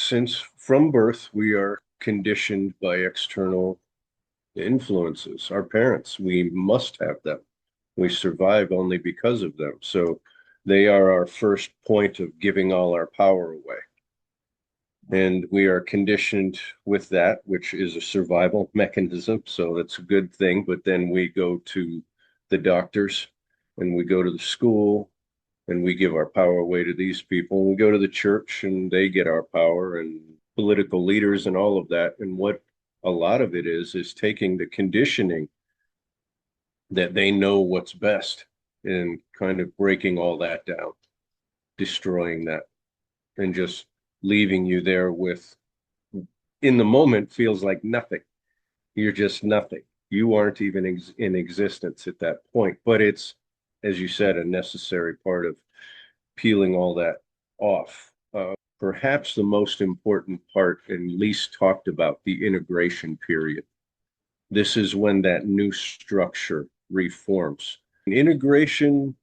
since from birth we are conditioned by external influences. Our parents, we must have them. We survive only because of them. So they are our first point of giving all our power away. And we are conditioned with that, which is a survival mechanism. So that's a good thing. But then we go to the doctors and we go to the school and we give our power away to these people. And we go to the church and they get our power, and political leaders and all of that. And what a lot of it is taking the conditioning that they know what's best and kind of breaking all that down, destroying that, and just leaving you there with, in the moment, feels like nothing. You're just nothing. You aren't even in existence at that point. But it's, as you said, a necessary part of peeling all that off. Perhaps the most important part and least talked about, the integration period. This is when that new structure reforms. Integration,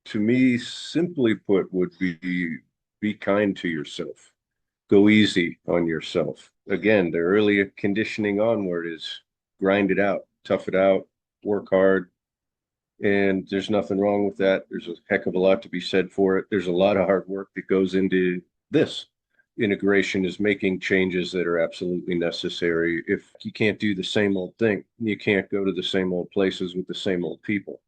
to me, simply put, would be kind to yourself. Go easy on yourself. Again, the early conditioning onward is grind it out, tough it out, work hard. And there's nothing wrong with that. There's a heck of a lot to be said for it. There's a lot of hard work that goes into this. Integration is making changes that are absolutely necessary. If you can't do the same old thing, you can't go to the same old places with the same old people.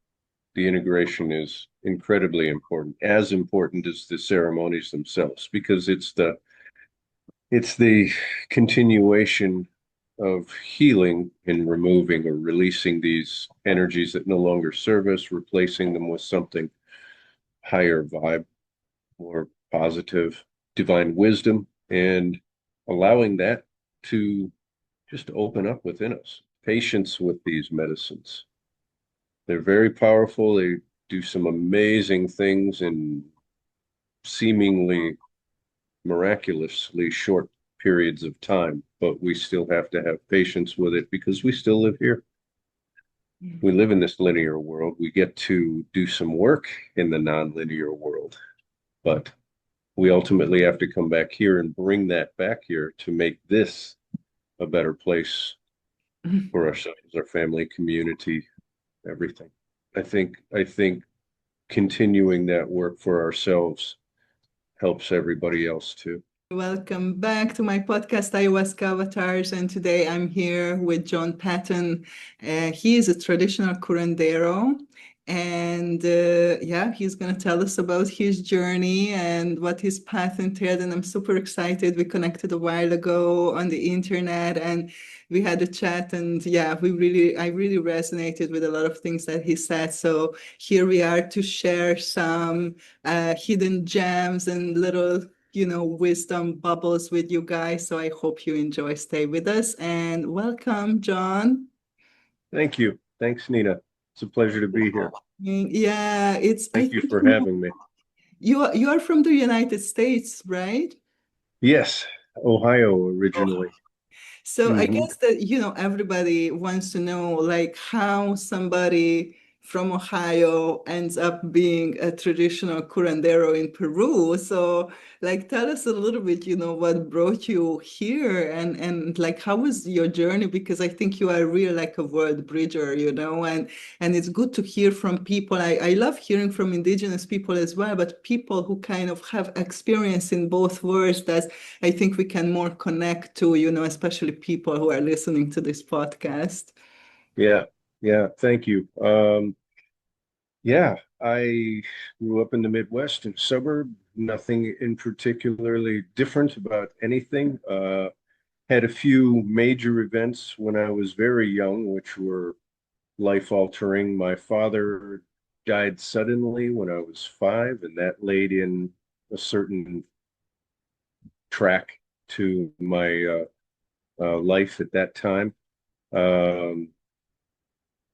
The integration is incredibly important, as important as the ceremonies themselves, because it's the continuation of healing and removing or releasing these energies that no longer serve us, replacing them with something higher vibe, more positive, divine wisdom, and allowing that to just open up within us. Patience with these medicines. They're very powerful. They do some amazing things in seemingly miraculously short periods of time, but we still have to have patience with it because we still live here. We live in this linear world. We get to do some work in the non-linear world, but we ultimately have to come back here and bring that back here to make this a better place for ourselves, our family, community, everything. I think continuing that work for ourselves helps everybody else too. Welcome back to my podcast, Ayahuasca Avatars. And today I'm here with John Patton. He is a traditional curandero. And yeah, he's going to tell us about his journey and what his path entailed. And I'm super excited. We connected a while ago on the internet and we had a chat. And yeah, I really resonated with a lot of things that he said. So here we are to share some hidden gems and little wisdom bubbles with you guys. So I hope you enjoy. Stay with us and welcome, John. Thank you. Thanks, Nina. It's a pleasure to be here. Yeah, I Thank you think for having me. You are from the United States, right? Yes, Ohio Oh. originally. So I Hmm. guess that, everybody wants to know like how somebody from Ohio ends up being a traditional curandero in Peru. So like tell us a little bit, what brought you here and like how was your journey? Because I think you are really like a world bridger, and it's good to hear from people. I love hearing from indigenous people as well, but people who kind of have experience in both worlds that I think we can more connect to, especially people who are listening to this podcast. Yeah, yeah. Thank you. Yeah, I grew up in the Midwest in a suburb. Nothing in particularly different about anything. Had a few major events when I was very young, which were life altering. My father died suddenly when I was 5, and that laid in a certain track to my life at that time. Um,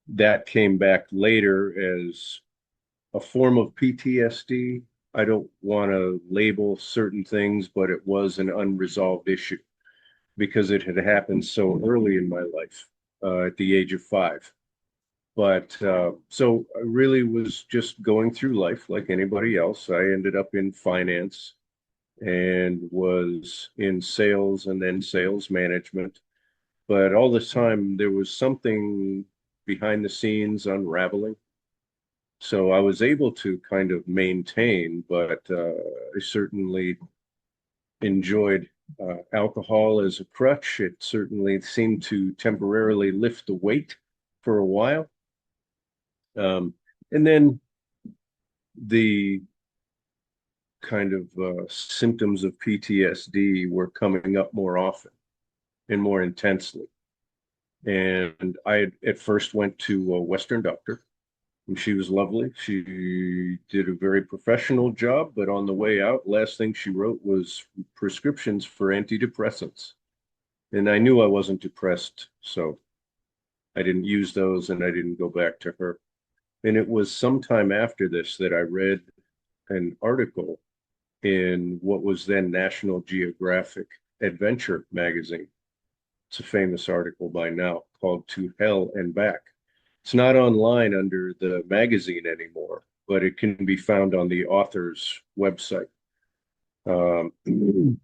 that came back later as a form of PTSD. I don't want to label certain things, but it was an unresolved issue because it had happened so early in my life, at the age of 5. But so I really was just going through life like anybody else. I ended up in finance and was in sales and then sales management. But all this time, there was something behind the scenes unraveling. So I was able to kind of maintain, but I certainly enjoyed alcohol as a crutch. It certainly seemed to temporarily lift the weight for a while. And then the kind of symptoms of PTSD were coming up more often and more intensely. And I at first went to a Western doctor, and she was lovely. She did a very professional job, but on the way out, last thing she wrote was prescriptions for antidepressants. And I knew I wasn't depressed, so I didn't use those and I didn't go back to her. And it was sometime after this that I read an article in what was then National Geographic Adventure magazine. It's a famous article by now called To Hell and Back. It's not online under the magazine anymore, but it can be found on the author's website. Um,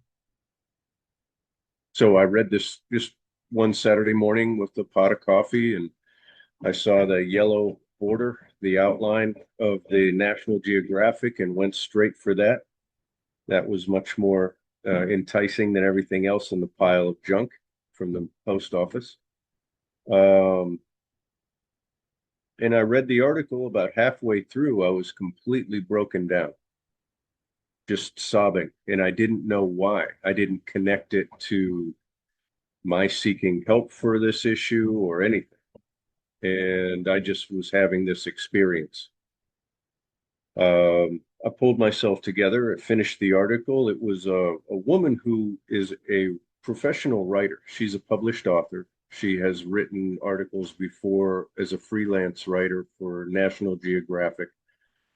so I read this just one Saturday morning with a pot of coffee, and I saw the yellow border, the outline of the National Geographic, and went straight for that. That was much more enticing than everything else in the pile of junk from the post office. Um, and I read the article. About halfway through, I was completely broken down, just sobbing. And I didn't know why. I didn't connect it to my seeking help for this issue or anything. And I just was having this experience. I pulled myself together. I finished the article. It was a woman who is a professional writer. She's a published author. She has written articles before as a freelance writer for National Geographic.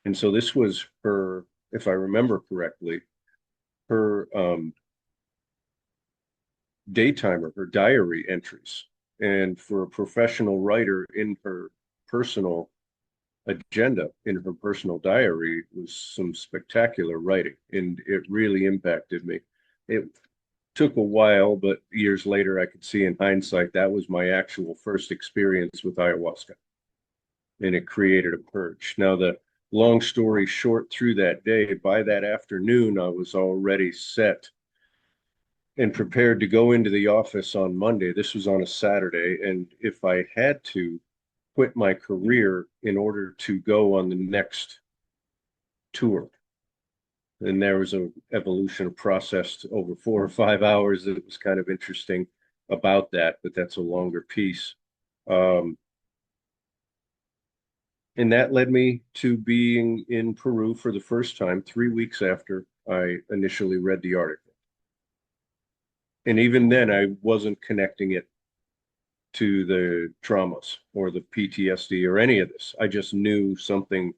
And so this was her, if I remember correctly, her daytimer, her diary entries. And for a professional writer in her personal agenda, in her personal diary, was some spectacular writing, and it really impacted me. It took a while, but years later, I could see in hindsight that was my actual first experience with ayahuasca, and it created a purge. Now, the long story short, through that day, by that afternoon, I was already set and prepared to go into the office on Monday. This was on a Saturday, and if I had to quit my career in order to go on the next tour. And there was a evolution of process over 4 or 5 hours that was kind of interesting about that, but that's a longer piece. Um, and that led me to being in Peru for the first time 3 weeks after I initially read the article. And even then, I wasn't connecting it to the traumas or the PTSD or any of this. I just knew something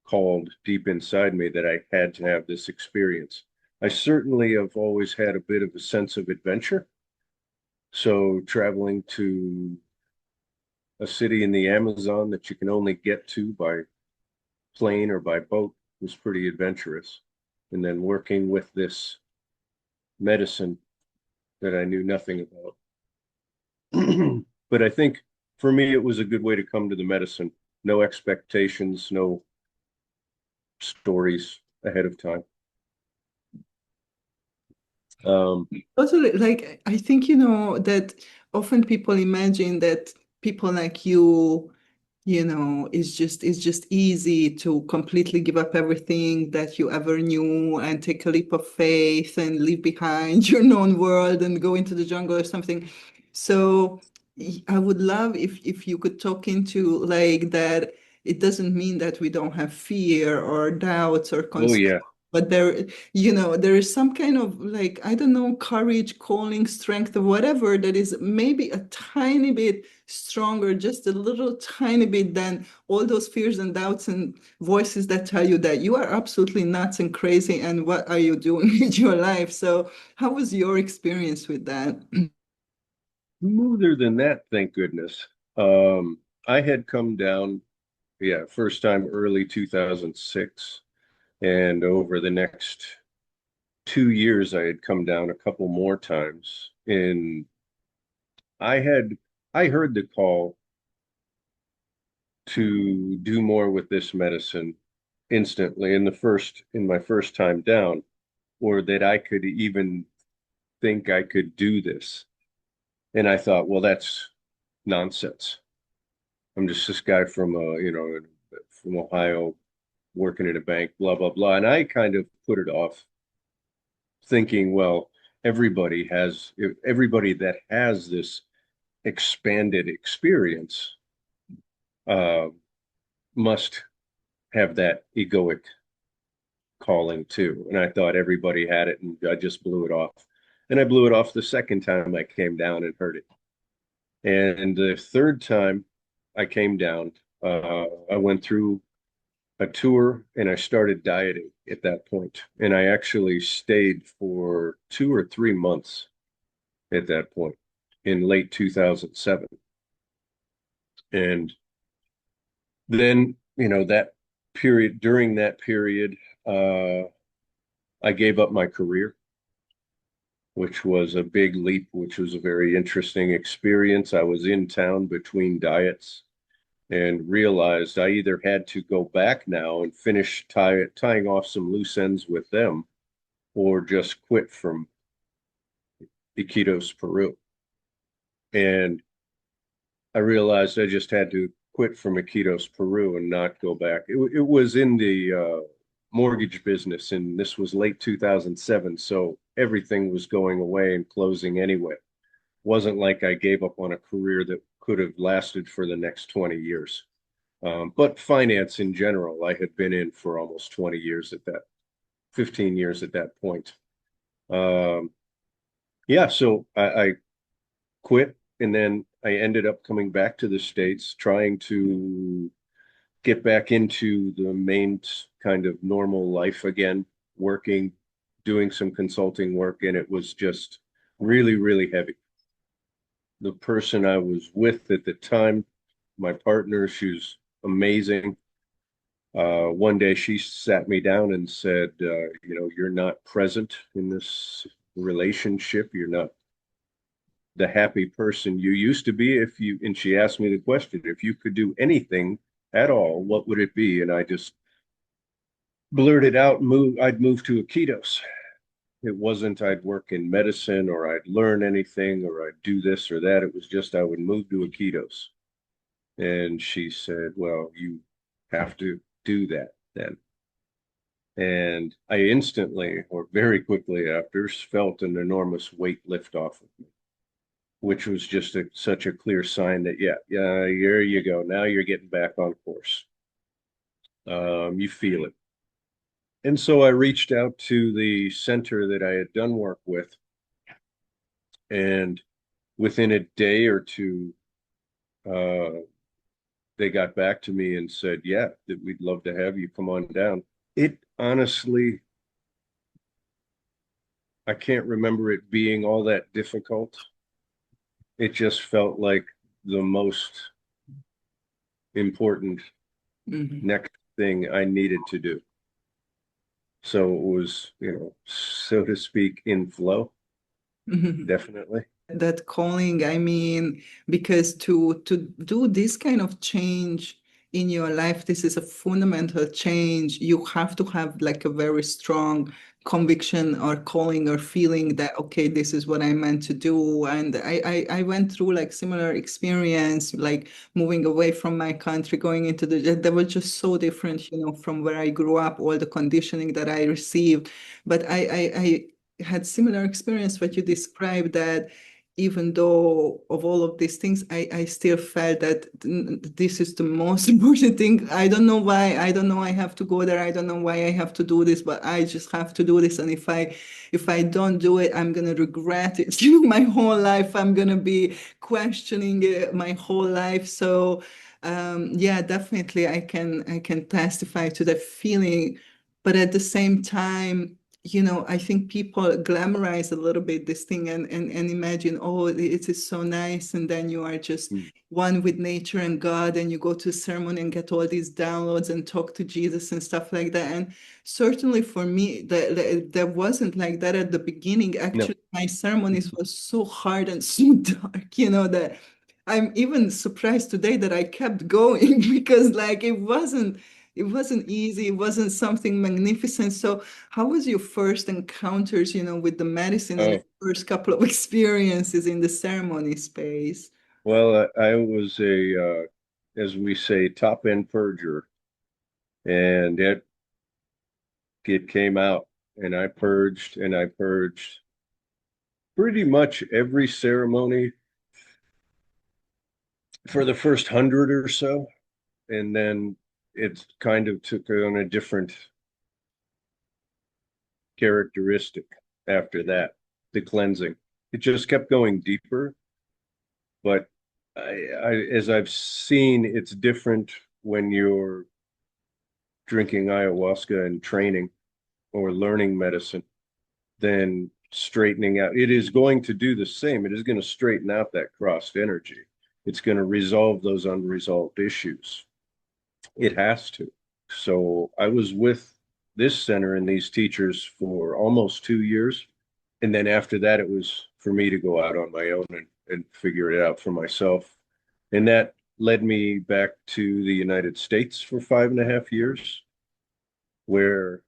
called deep inside me that I had to have this experience. I certainly have always had a bit of a sense of adventure. So traveling to a city in the Amazon that you can only get to by plane or by boat was pretty adventurous. And then working with this medicine that I knew nothing about. But I think for me, it was a good way to come to the medicine. No expectations, no stories ahead of time. Totally. Like, I think, that often people imagine that people like it's just easy to completely give up everything that you ever knew and take a leap of faith and leave behind your known world and go into the jungle or something. So I would love if you could talk into like that. It doesn't mean that we don't have fear or doubts or Oh concerns, yeah. but there is some kind of like, I don't know, courage, calling, strength, or whatever that is maybe a tiny bit stronger, just a little tiny bit than all those fears and doubts and voices that tell you that you are absolutely nuts and crazy and what are you doing with your life. So how was your experience with that? Smoother than that, thank goodness. I had come down, yeah, first time early 2006, and over the next 2 years, I had come down a couple more times, and I had I heard the call to do more with this medicine instantly in my first time down, or that I could even think I could do this. And I thought, well, that's nonsense. I'm just this guy from from Ohio working at a bank, blah blah blah. And I kind of put it off, thinking, well, everybody that has this expanded experience uh, must have that egoic calling too. And I thought everybody had it, and I just blew it off. And I blew it off the second time I came down and heard it. And the third time I came down, I went through a tour and I started dieting at that point. And I actually stayed for 2 or 3 months at that point in late 2007. And then, during that period, uh, I gave up my career, which was a big leap, which was a very interesting experience. I was in town between diets and realized I either had to go back now and finish tying off some loose ends with them, or just quit from Iquitos, Peru. And I realized I just had to quit from Iquitos, Peru, and not go back. It was in the mortgage business, and this was late 2007, so everything was going away and closing anyway. Wasn't like I gave up on a career that could have lasted for the next 20 years. But finance in general, I had been in for almost 20 years 15 years at that point. Um, yeah, so I quit, and then I ended up coming back to the States, trying to get back into the main kind of normal life again, working, doing some consulting work, and it was just really, really heavy. The person I was with at the time, my partner, she's amazing. One day she sat me down and said, you're not present in this relationship. You're not the happy person you used to be. And she asked me the question, if you could do anything at all, what would it be? And I just blurted out, I'd move to Iquitos. It wasn't I'd work in medicine or I'd learn anything or I'd do this or that. It was just I would move to Iquitos. And she said, well, you have to do that then. And I instantly, or very quickly after, felt an enormous weight lift off of me, which was just such a clear sign that, yeah, here you go. Now you're getting back on course. You feel it. And so I reached out to the center that I had done work with, and within a day or two, uh, they got back to me and said, yeah, that we'd love to have you come on down. It honestly, I can't remember it being all that difficult. It just felt like the most important Mhm. next thing I needed to do. So it was, so to speak, in flow, Mhm. definitely. That calling, I mean, because to do this kind of change in your life, this is a fundamental change. You have to have like a very strong conviction or calling or feeling that, okay, this is what I meant to do. And I went through like similar experience, like moving away from my country, going into they were just so different, from where I grew up, all the conditioning that I received. But I had similar experience what you described, that even though of all of these things, I still felt that this is the most important thing. I don't know why. I don't know I have to go there. I don't know why I have to do this, but I just have to do this. And if I don't do it, I'm gonna regret it. My whole life. I'm gonna be questioning it my whole life. So yeah, definitely I can testify to that feeling. But at the same time, I think people glamorize a little bit this thing and imagine, oh, it is so nice. And then you are just Mm. one with nature and God, and you go to a ceremony and get all these downloads and talk to Jesus and stuff like that. And certainly for me, that wasn't like that at the beginning. No. Actually, my ceremonies was so hard and so dark, that I'm even surprised today that I kept going because like it wasn't easy, it wasn't something magnificent. So how was your first encounters, with the medicine and the Oh, first couple of experiences in the ceremony space? well, I was as we say, top end purger, and it came out, and I purged pretty much every ceremony for the first 100 or so, and then it kind of took on a different characteristic after that, the cleansing. It just kept going deeper, but as I've seen, it's different when you're drinking ayahuasca and training or learning medicine than straightening out. It is going to do the same. It is going to straighten out that crossed energy. It's going to resolve those unresolved issues. It has to. So I was with this center and these teachers for almost 2 years. And then after that, it was for me to go out on my own and figure it out for myself. And that led me back to the United States for 5.5 years, where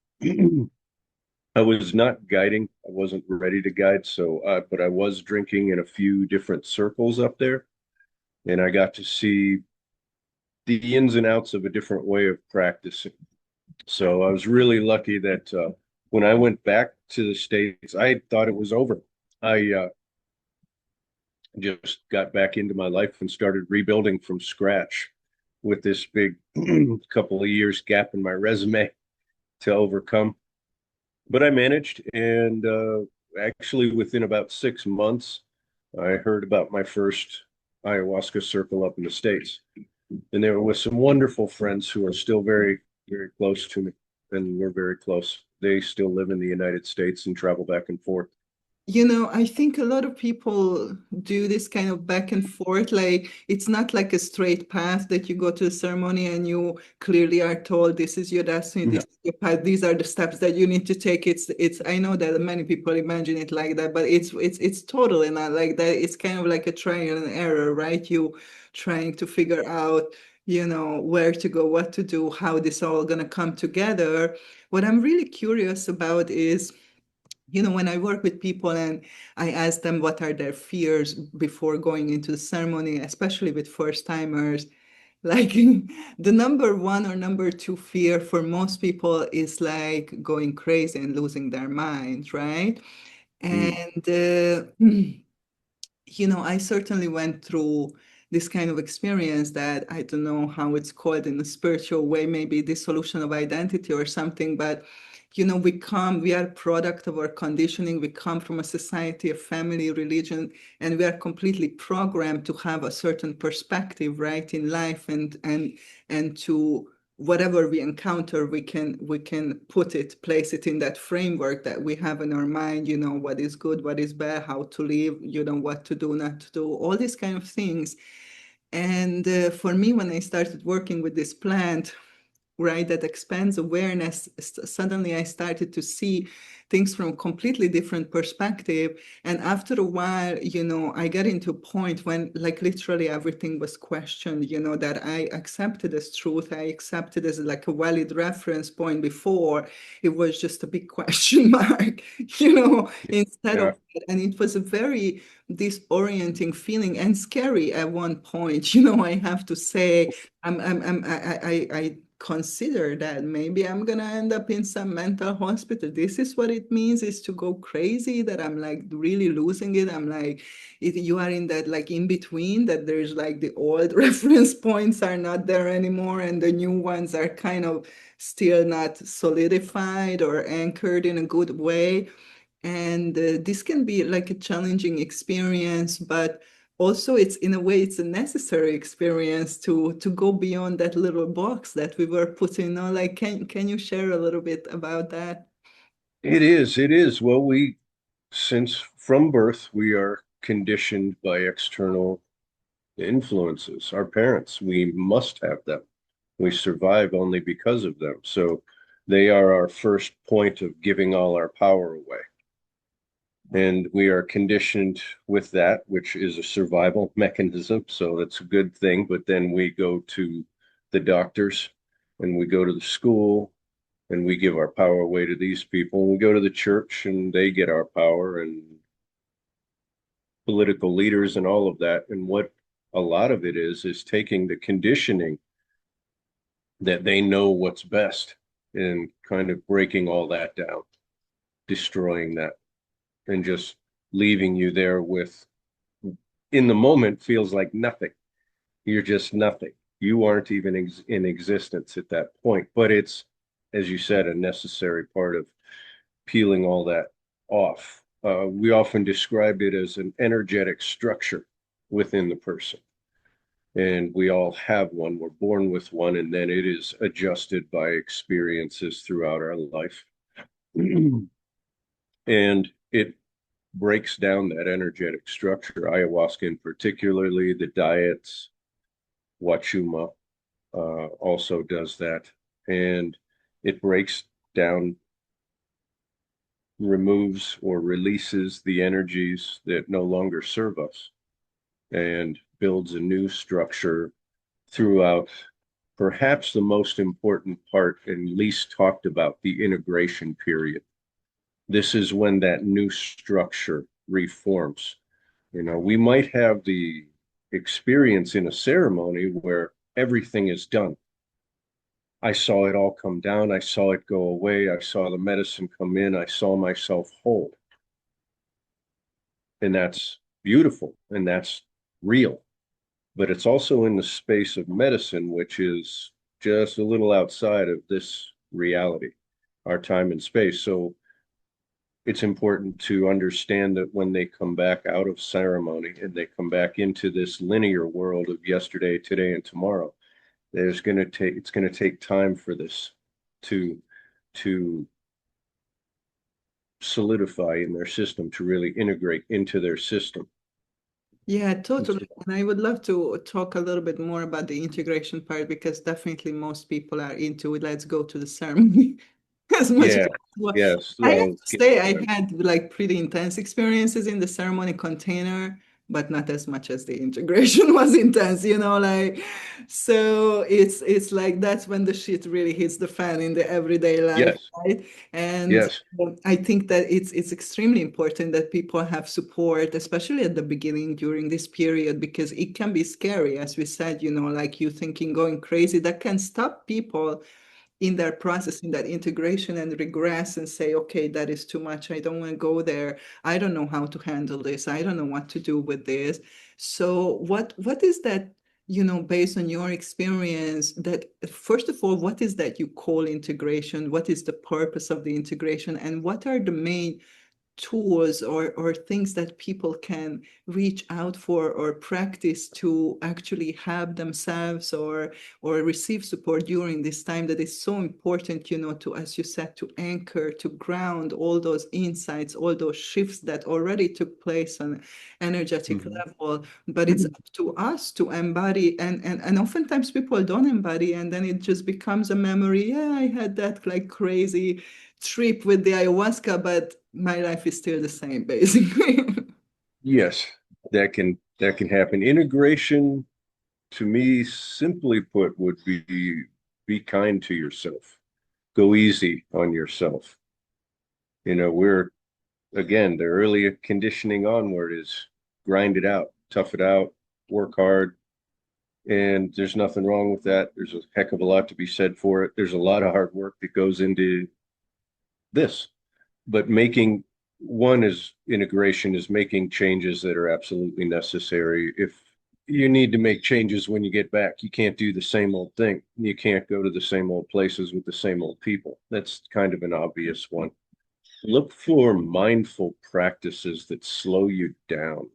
I was not guiding. I wasn't ready to guide. So, but I was drinking in a few different circles up there. And I got to see the ins and outs of a different way of practicing. So I was really lucky that when I went back to the States, I thought it was over. I just got back into my life and started rebuilding from scratch with this big couple of years gap in my resume to overcome. But I managed, and actually, within about 6 months, I heard about my first ayahuasca circle up in the States. And they were with some wonderful friends who are still very, very close to me, and we're very close. They still live in the United States and travel back and forth. I think a lot of people do this kind of back and forth. Like it's not like a straight path that you go to the ceremony and you clearly are told this is your destiny, this No. is your path, these are the steps that you need to take. It's I know that many people imagine it like that, but it's totally not like that. It's kind of like a trial and error, right? You trying to figure out, where to go, what to do, how this all gonna come together. What I'm really curious about is when I work with people and I ask them what are their fears before going into the ceremony, especially with first timers, like the number one or number two fear for most people is like going crazy and losing their mind, right? Mm. And I certainly went through this kind of experience that I don't know how it's called in a spiritual way, maybe dissolution of identity or something, but we are product of our conditioning. We come from a society, a family, religion, and we are completely programmed to have a certain perspective, right, in life and to whatever we encounter, we can place it in that framework that we have in our mind, what is good, what is bad, how to live, what to do, not to do, all these kind of things. And for me, when I started working with this plant, right, that expands awareness, suddenly I started to see things from a completely different perspective. And after a while, I got into a point when like literally everything was questioned, that I accepted as truth, I accepted as like a valid reference point before. It was just a big question mark, instead Yeah. of that. And it was a very disorienting feeling and scary at one point, I have to say. I consider that maybe I'm gonna end up in some mental hospital. This is what it means, is to go crazy, that I'm like really losing it. I'm like, you are in that like in between, that there's like the old reference points are not there anymore and the new ones are kind of still not solidified or anchored in a good way. And this can be like a challenging experience, but also it's in a way it's a necessary experience to go beyond that little box that we were put in. Like can you share a little bit about that? It is. Well, since from birth, we are conditioned by external influences. Our parents, we must have them. We survive only because of them. So they are our first point of giving all our power away. And we are conditioned with that, which is a survival mechanism. So that's a good thing. But then we go to the doctors and we go to the school and we give our power away to these people. And we go to the church and they get our power and political leaders and all of that. And what a lot of it is taking the conditioning that they know what's best and kind of breaking all that down, destroying that, and just leaving you there with, in the moment, feels like nothing. You're just nothing. You aren't even in existence at that point. But it's, as you said, a necessary part of peeling all that off. We often described it as an energetic structure within the person. And we all have one. We're born with one, and then it is adjusted by experiences throughout our life. And it breaks down that energetic structure. Ayahuasca, in particularly, the diets, Wachuma also does that. And it breaks down, removes or releases the energies that no longer serve us and builds a new structure throughout perhaps the most important part and least talked about, the integration period. This is when that new structure reforms. You know, we might have the experience in a ceremony where everything is done. I saw it all come down. I saw it go away. I saw the medicine come in. I saw myself whole. And that's beautiful and that's real. But it's also in the space of medicine, which is just a little outside of this reality, our time and space. So it's important to understand that when they come back out of ceremony and they come back into this linear world of yesterday, today, and tomorrow, it's going to take time for this to to solidify in their system, to really integrate into their system. Yeah, totally. And I would love to talk a little bit more about the integration part because definitely most people are into it. Let's go to the ceremony as much as Yeah, possible. yes. I have Let's to get it say, I done. had like pretty intense experiences in the ceremony container, but not as much as the integration was intense, like so it's like that's when the shit really hits the fan in the everyday life, Yes, right? And yes. I think that it's extremely important that people have support, especially at the beginning during this period, because it can be scary, as we said, like you thinking going crazy, that can stop people in their process, in that integration and regress and say, okay, that is too much. I don't want to go there. I don't know how to handle this. I don't know what to do with this. So what is that, based on your experience, that first of all, what is that you call integration? What is the purpose of the integration? And what are the main tools or things that people can reach out for or practice to actually have themselves or receive support during this time that is so important, to, as you said, to anchor, to ground all those insights, all those shifts that already took place on energetic Mhm. level. But it's up to us to embody, and oftentimes people don't embody, and then it just becomes a memory. Yeah, I had that like crazy trip with the ayahuasca, but my life is still the same, basically. Yes, that can happen. Integration, to me, simply put, would be kind to yourself. Go easy on yourself. We're, again, the early conditioning onward is grind it out, tough it out, work hard. And there's nothing wrong with that. There's a heck of a lot to be said for it. There's a lot of hard work that goes into this. But making one is integration, is making changes that are absolutely necessary. If you need to make changes when you get back, you can't do the same old thing. You can't go to the same old places with the same old people. That's kind of an obvious one. Look for mindful practices that slow you down.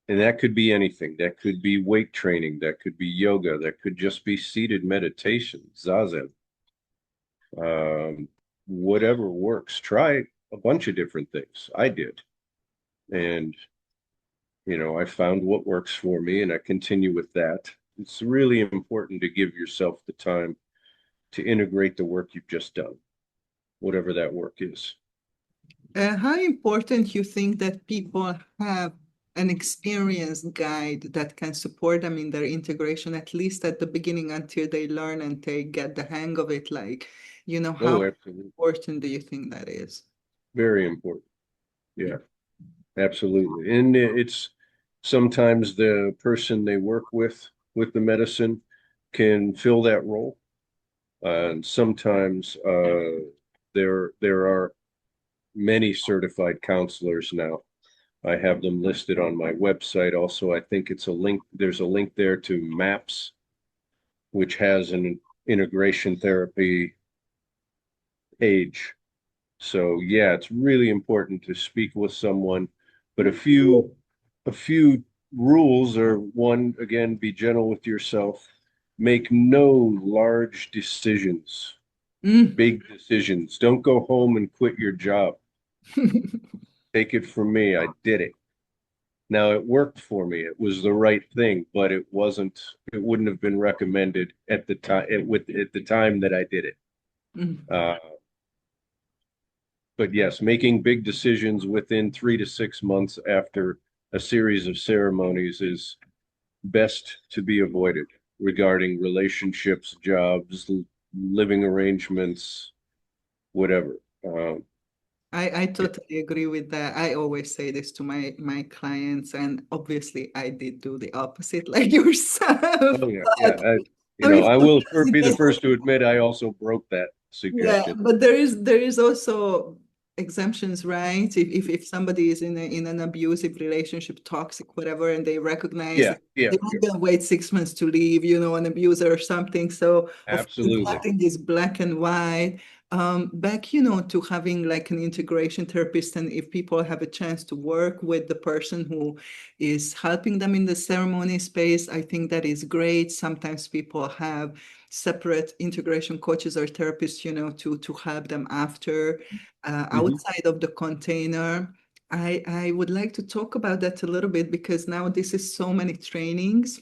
And that could be anything. That could be weight training. That could be yoga. That could just be seated meditation, zazen. Whatever works. Try a bunch of different things. I did. And, I found what works for me and I continue with that. It's really important to give yourself the time to integrate the work you've just done, whatever that work is. How important you think that people have an experienced guide that can support them in their integration, at least at the beginning until they learn and they get the hang of it? Like, Oh, how absolutely. important do you think that is? Very important. Yeah, absolutely. And it's sometimes the person they work with the medicine can fill that role. And sometimes there are many certified counselors now. I have them listed on my website. Also, I think there's a link there to MAPS, which has an integration therapy page. So yeah, it's really important to speak with someone, but a few rules are: one, again, be gentle with yourself. Make no large decisions, Mm. big decisions. Don't go home and quit your job. Take it from me, I did it. Now it worked for me. It was the right thing, but it wouldn't have been recommended at the time at the time that I did it. Mm. Uh, but yes, making big decisions within 3 to 6 months after a series of ceremonies is best to be avoided regarding relationships, jobs, living arrangements, whatever. I Yeah. totally agree with that. I always say this to my clients, and obviously I did do the opposite like yourself. Oh yeah, yeah. But You I mean, know, I will sometimes it be the doesn't. first to admit I also broke that Yeah, suggestion. but there is also exemptions, right? If somebody is in an abusive relationship, toxic, whatever, and they recognize Yeah, that yeah, they're yeah. not gonna wait 6 months to leave, an abuser or something. So of course Absolutely. nothing is black and white. Back, to having like an integration therapist, and if people have a chance to work with the person who is helping them in the ceremony space, I think that is great. Sometimes people have separate integration coaches or therapists, to help them after, Hmm. outside of the container. I would like to talk about that a little bit because now this is so many trainings,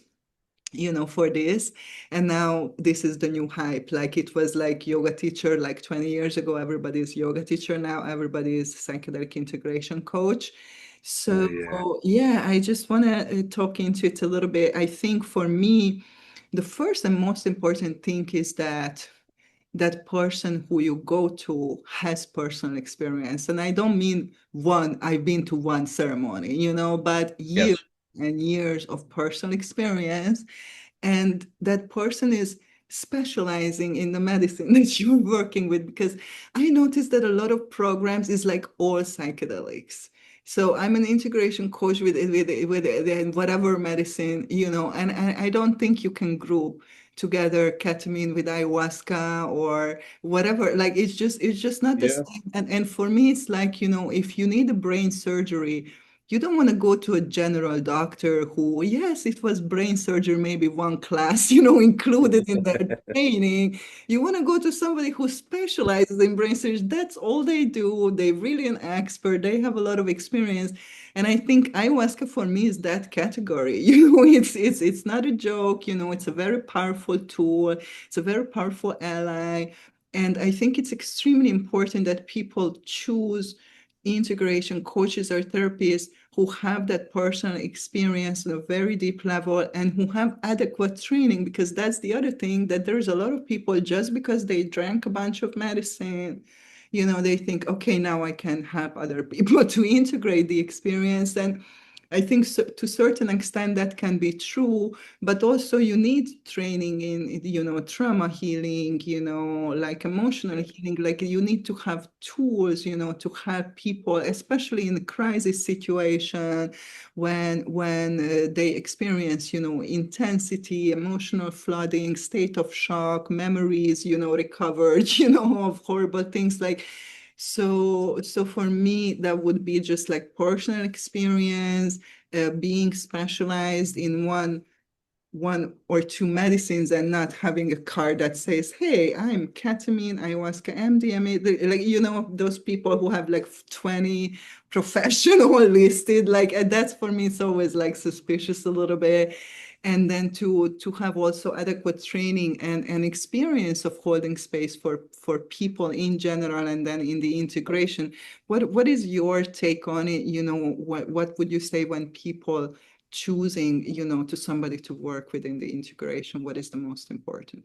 for this. And now this is the new hype. Like it was like yoga teacher like 20 years ago, everybody's yoga teacher. Now everybody is psychedelic integration coach. So Yeah. yeah, I just want to talk into it a little bit. I think for me, the first and most important thing is that that person who you go to has personal experience. And I don't mean one, I've been to one ceremony, but years Yes. and years of personal experience. And that person is specializing in the medicine that you're working with. Because I noticed that a lot of programs is like all psychedelics. So I'm an integration coach with whatever medicine, and I don't think you can group together ketamine with ayahuasca or whatever. Like it's just not the Yeah. same. And for me, it's like, if you need a brain surgery, you don't want to go to a general doctor who, yes, it was brain surgery, maybe one class, included in their training. You want to go to somebody who specializes in brain surgery. That's all they do. They're really an expert. They have a lot of experience. And I think ayahuasca for me is that category. It's not a joke, it's a very powerful tool. It's a very powerful ally. And I think it's extremely important that people choose integration coaches or therapists who have that personal experience on a very deep level and who have adequate training, because that's the other thing, that there's a lot of people, just because they drank a bunch of medicine, they think, okay, now I can help other people to integrate the experience. And I think so, to a certain extent that can be true, but also you need training in, trauma healing, like emotional healing. Like you need to have tools, to help people, especially in a crisis situation when they experience, intensity, emotional flooding, state of shock, memories, recovered, of horrible things. Like so for me, that would be just like personal experience, being specialized in one one or two medicines and not having a card that says, hey, I'm ketamine, ayahuasca, MDMA, like, those people who have like 20 professional listed, like, and that's for me, it's always like suspicious a little bit. And then to have also adequate training and experience of holding space for people in general, and then in the integration. What is your take on it? What would you say when people choosing, to somebody to work within the integration? What is the most important?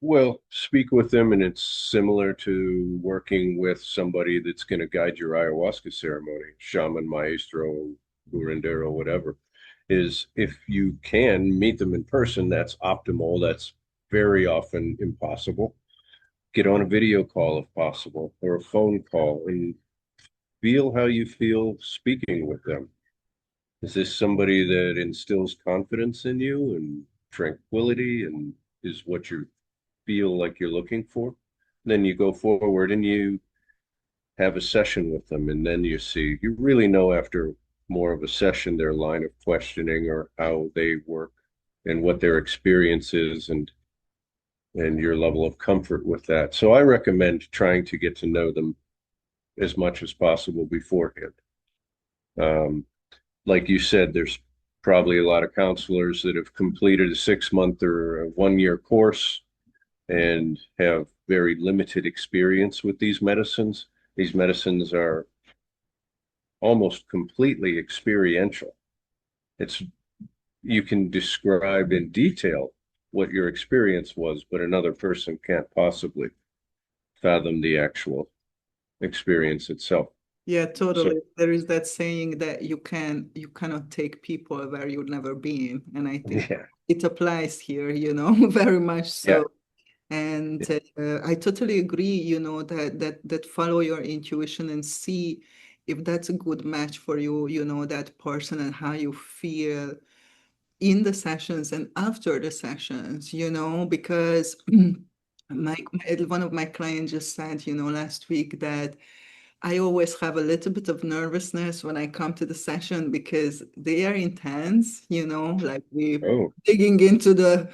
Well, speak with them, and it's similar to working with somebody that's going to guide your ayahuasca ceremony, shaman, maestro, curandero, whatever. Is if you can meet them in person, that's optimal. That's very often impossible. Get on a video call if possible, or a phone call, and feel how you feel speaking with them. Is this somebody that instills confidence in you and tranquility and is what you feel like you're looking for? Then you go forward and you have a session with them, and then you really know after more of a session their line of questioning or how they work and what their experience is, and your level of comfort with that. So I recommend trying to get to know them as much as possible beforehand. Um, like you said, there's probably a lot of counselors that have completed a 6 month or a 1 year course and have very limited experience with these medicines. These medicines are almost completely experiential. It's You can describe in detail what your experience was, but another person can't possibly fathom the actual experience itself. Yeah, So totally. There is that saying that you cannot take people where you've never been. And I think yeah, it applies here, very much yeah, so. And I totally agree, that follow your intuition and see if that's a good match for you, that person and how you feel in the sessions and after the sessions, because one of my clients just said, last week that I always have a little bit of nervousness when I come to the session because they are intense, like we oh, digging into the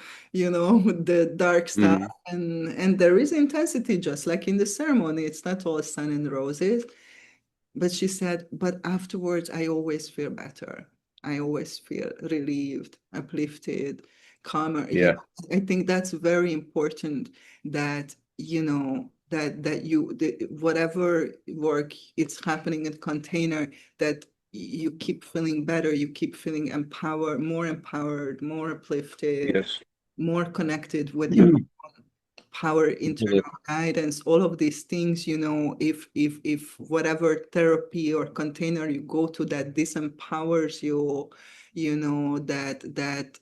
dark stuff, mhm, and there is intensity just like in the ceremony. It's not all sun and roses. But she said, but afterwards, I always feel better. I always feel relieved, uplifted, calmer. yeah, I think that's very important that, whatever work it's happening in container, that you keep feeling better, you keep feeling empowered, more uplifted, yes. more connected with your power, internal guidance, all of these things, if whatever therapy or container you go to that disempowers you, that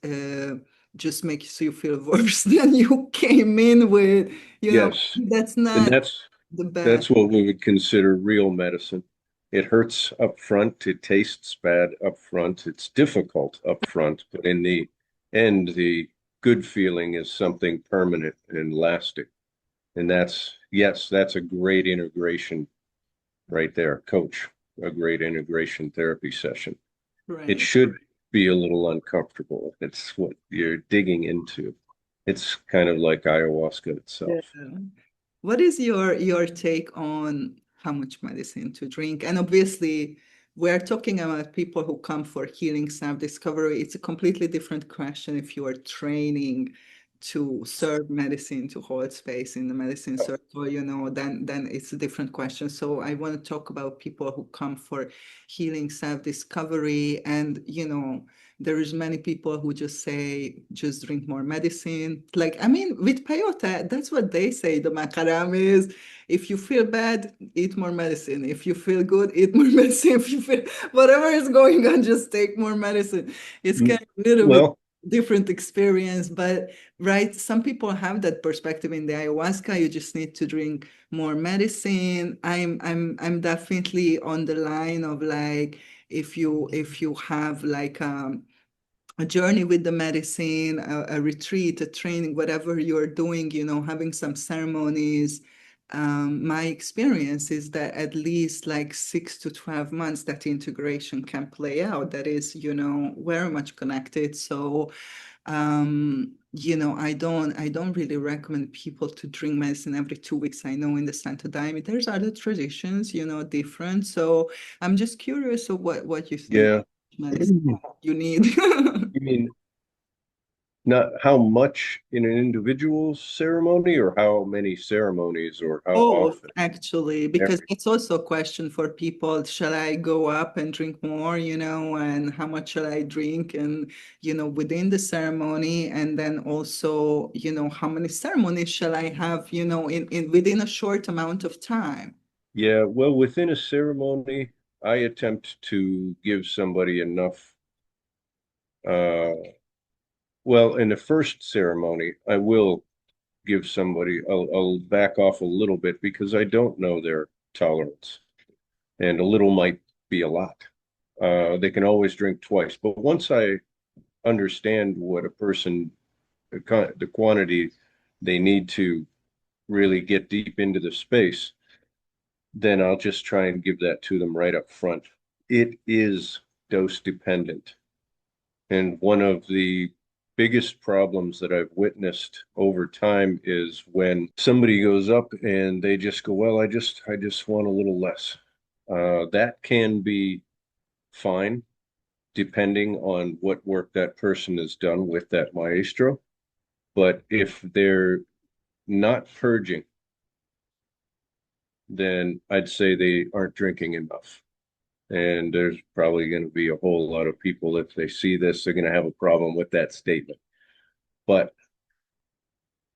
just makes you feel worse than you came in with, Yes. that's And not that's the best. that's what we would consider real medicine. It hurts up front, it tastes bad up front, it's difficult up front, but in the end, the good feeling is something permanent and lasting. And yes, that's a great integration right there, coach, a great integration therapy session. It Right. should be a little uncomfortable. It's what you're digging into. It's kind of like ayahuasca Yeah. itself. What is your take on how much medicine to drink? And obviously, we're talking about people who come for healing, self-discovery. It's a completely different question if you are training to serve medicine, to hold space in the medicine circle, then it's a different question. So I want to talk about people who come for healing, self-discovery, and there is many people who just say, just drink more medicine. Like, I mean, with peyote, that's what they say. The makaram is, if you feel bad, eat more medicine. If you feel good, eat more medicine. If you feel whatever is going on, just take more medicine. It's Mm, kind of a little bit well, different experience, but right, some people have that perspective in the ayahuasca. You just need to drink more medicine. I'm definitely on the line of like, if you have like a journey with the medicine, a retreat, a training, whatever you're doing, having some ceremonies, my experience is that at least like 6 to 12 months that integration can play out. That is, very much connected. So I don't really recommend people to drink medicine every 2 weeks. I know in the Santo Daime, there's other traditions, different. So I'm just curious of what you think Yeah. medicine you need. You mean not how much in an individual ceremony or how many ceremonies or how Both, often? actually, because Every, it's also a question for people. Shall I go up and drink more, and how much shall I drink? And, within the ceremony, and then also, how many ceremonies shall I have, in within a short amount of time? yeah, well, within a ceremony, I attempt to give somebody enough. Uh, well, in the first ceremony, I will give somebody, I'll back off a little bit because I don't know their tolerance, and a little might be a lot. They can always drink twice, but once I understand what a person, the quantity they need to really get deep into the space, then I'll just try and give that to them right up front. It is dose dependent. And one of the biggest problems that I've witnessed over time is when somebody goes up and they just go, well, I just want a little less. That can be fine depending on what work that person has done with that maestro. But if they're not purging, then I'd say they aren't drinking enough. And there's probably going to be a whole lot of people, if they see this, they're going to have a problem with that statement. But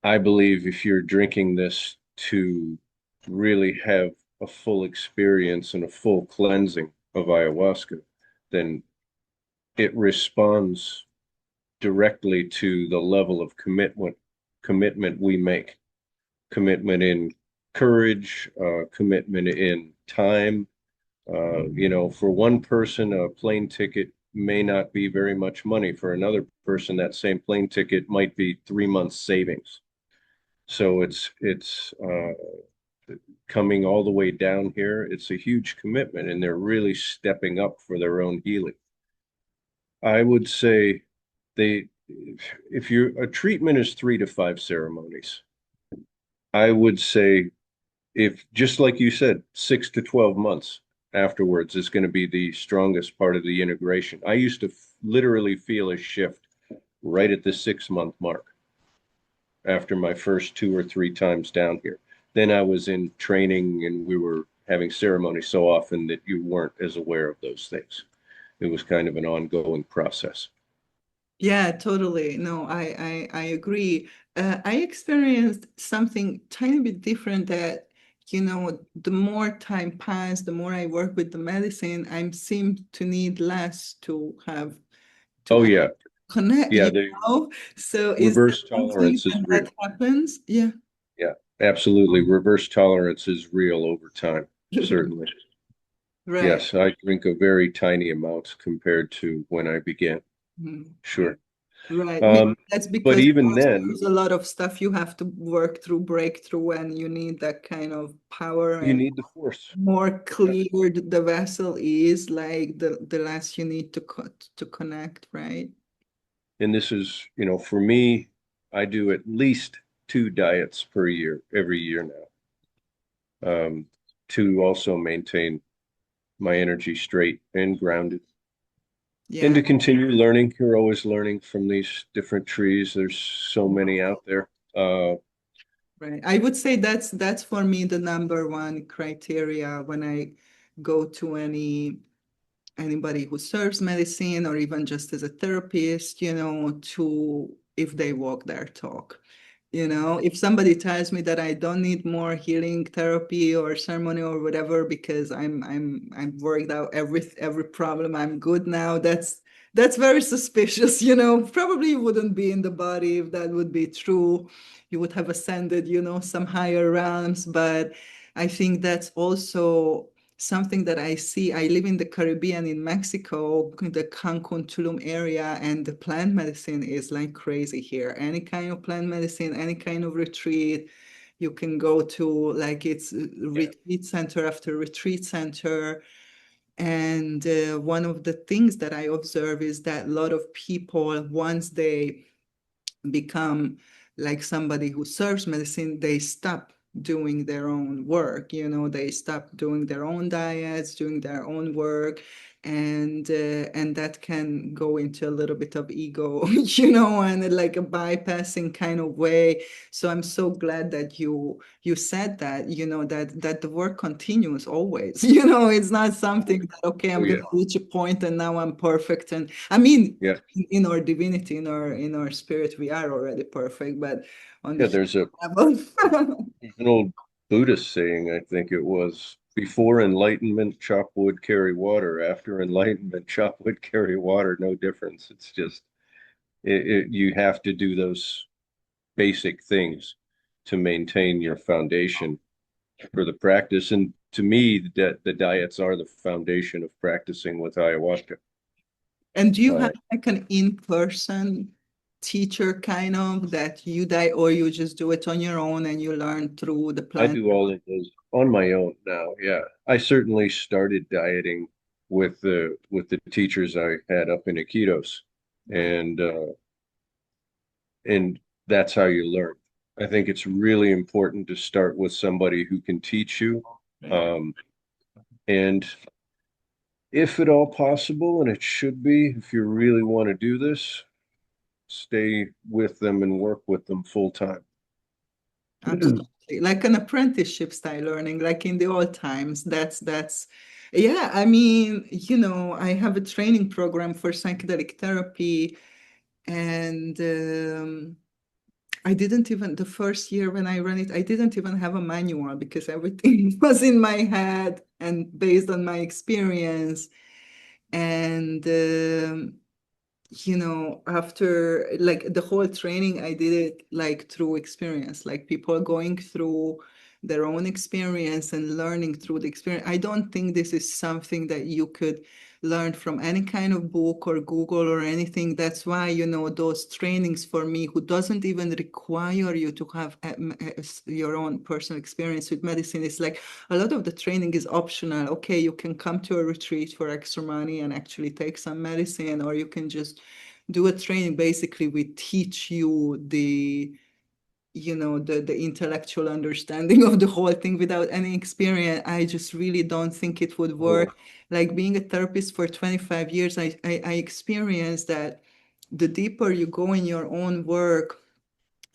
I believe if you're drinking this to really have a full experience and a full cleansing of ayahuasca, then it responds directly to the level of commitment we make. Commitment in courage, commitment in time. For one person, a plane ticket may not be very much money. For another person, that same plane ticket might be 3 months savings. So it's coming all the way down here. It's a huge commitment, and they're really stepping up for their own healing. I would say they, if you a treatment is 3 to 5 ceremonies, I would say if just like you said, 6 to 12 months afterwards is going to be the strongest part of the integration. I used to literally feel a shift right at the 6 month mark after my first 2 or 3 times down here. Then I was in training and we were having ceremonies so often that you weren't as aware of those things. It was kind of an ongoing process. Yeah, totally. No, I agree. I experienced something tiny bit different that, the more time passed, the more I work with the medicine, I seem to need less to Oh have yeah, connect, yeah. The So is there reverse something tolerance is that real. happens? Yeah. Yeah, absolutely. Reverse tolerance is real over time. Certainly. Right. Yes, I drink a very tiny amount compared to when I began. Mhm. Sure. Right. Maybe Um, that's but because even then, there's a lot of stuff you have to work through, break through, and you need that kind of power you and need the force. more Yes. clear the vessel is, like the less you need to connect, right? And this is, for me, I do at least 2 diets per year, every year now, to also maintain my energy straight and grounded. And Yeah, to continue learning, you're always learning from these different trees. There's so many out there. right. I would say that's for me the number one criteria when I go to anybody who serves medicine or even just as a therapist, to if they walk their talk. If somebody tells me that I don't need more healing therapy or ceremony or whatever because I'm worked out every problem, I'm good now, that's very suspicious. Probably you wouldn't be in the body if that would be true. You would have ascended, some higher realms. But I think that's also something that I see. I live in the Caribbean in Mexico, the Cancun Tulum area, and the plant medicine is like crazy here. Any kind of plant medicine, any kind of retreat, You can go to like it's retreat center after retreat center. And one of the things that I observe is that a lot of people, once they become like somebody who serves medicine, they stop doing their own work. They stop doing their own diets, doing their own work, and that can go into a little bit of ego, and like a bypassing kind of way. So I'm so glad that you said that, that the work continues always. It's not something that, okay, Oh I'm yeah, gonna reach a point and now I'm perfect. And I mean, yeah, in our divinity, in our spirit, we are already perfect, but on the yeah. human There's a level. there's an old Buddhist saying, I think it was, before enlightenment, chop wood, carry water. After enlightenment, chop wood, carry water. No difference. It's just you have to do those basic things to maintain your foundation for the practice. And to me, that the diets are the foundation of practicing with ayahuasca. And do you have Uh, like an in-person teacher kind of that you or you just do it on your own and you learn through the I plant? do all of those on my own now. Yeah, I certainly started dieting with the teachers I had up in Iquitos, Right. and and that's how you learn. I think it's really important to start with somebody who can teach you, Right. um, and if at all possible, and it should be, if you really want to do this, stay with them and work with them full time. Absolutely. Like an apprenticeship style learning, like in the old times. Yeah, I mean, I have a training program for psychedelic therapy, and I didn't even, the first year when I ran it, I didn't even have a manual because everything was in my head and based on my experience. And after like the whole training, I did it like through experience, like people going through their own experience and learning through the experience. I don't think this is something that you could learn from any kind of book or Google or anything. That's why, those trainings for me, who doesn't even require you to have your own personal experience with medicine, it's like a lot of the training is optional. Okay, you can come to a retreat for extra money and actually take some medicine, or you can just do a training. Basically, we teach you the intellectual understanding of the whole thing without any experience. I just really don't think it would Oh, work. Like being a therapist for 25 years, I experienced that the deeper you go in your own work,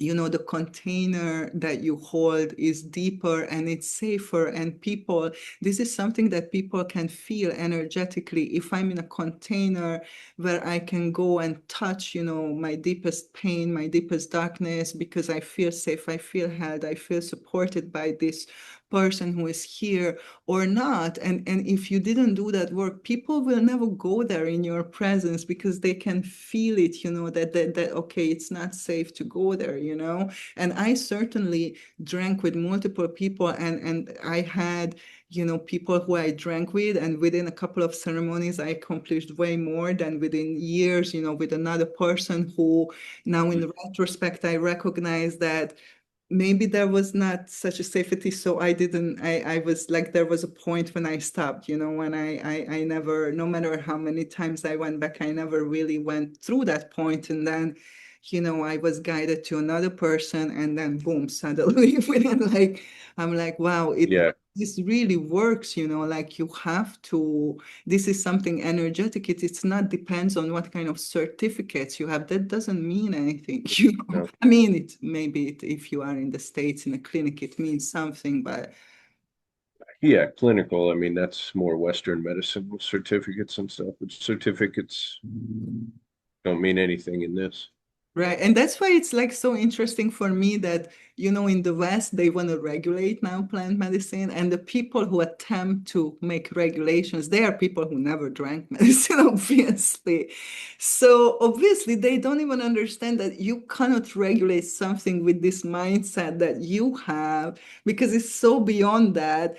the container that you hold is deeper and it's safer. And this is something that people can feel energetically. If I'm in a container where I can go and touch, my deepest pain, my deepest darkness, because I feel safe, I feel held, I feel supported by this person who is here or not. And if you didn't do that work, people will never go there in your presence because they can feel it, that okay, it's not safe to go there, And I certainly drank with multiple people, and I had, people who I drank with, and within a couple of ceremonies, I accomplished way more than within years, with another person who now in retrospect, I recognize that maybe there was not such a safety, so I didn't, I was like, there was a point when I stopped, when I never, no matter how many times I went back, I never really went through that point. And then, I was guided to another person, and then boom, suddenly within like, I'm like, wow, yeah, this really works, like you have to, this is something energetic. It's not depends on what kind of certificates you have. That doesn't mean anything, no. I mean, if you are in the States in a clinic, it means something, but Yeah, clinical. I mean, that's more Western medicine with certificates and stuff. But certificates don't mean anything in this. right. And that's why it's like so interesting for me that, in the West, they want to regulate now plant medicine. And the people who attempt to make regulations, they are people who never drank medicine, obviously. So obviously, they don't even understand that you cannot regulate something with this mindset that you have because it's so beyond that.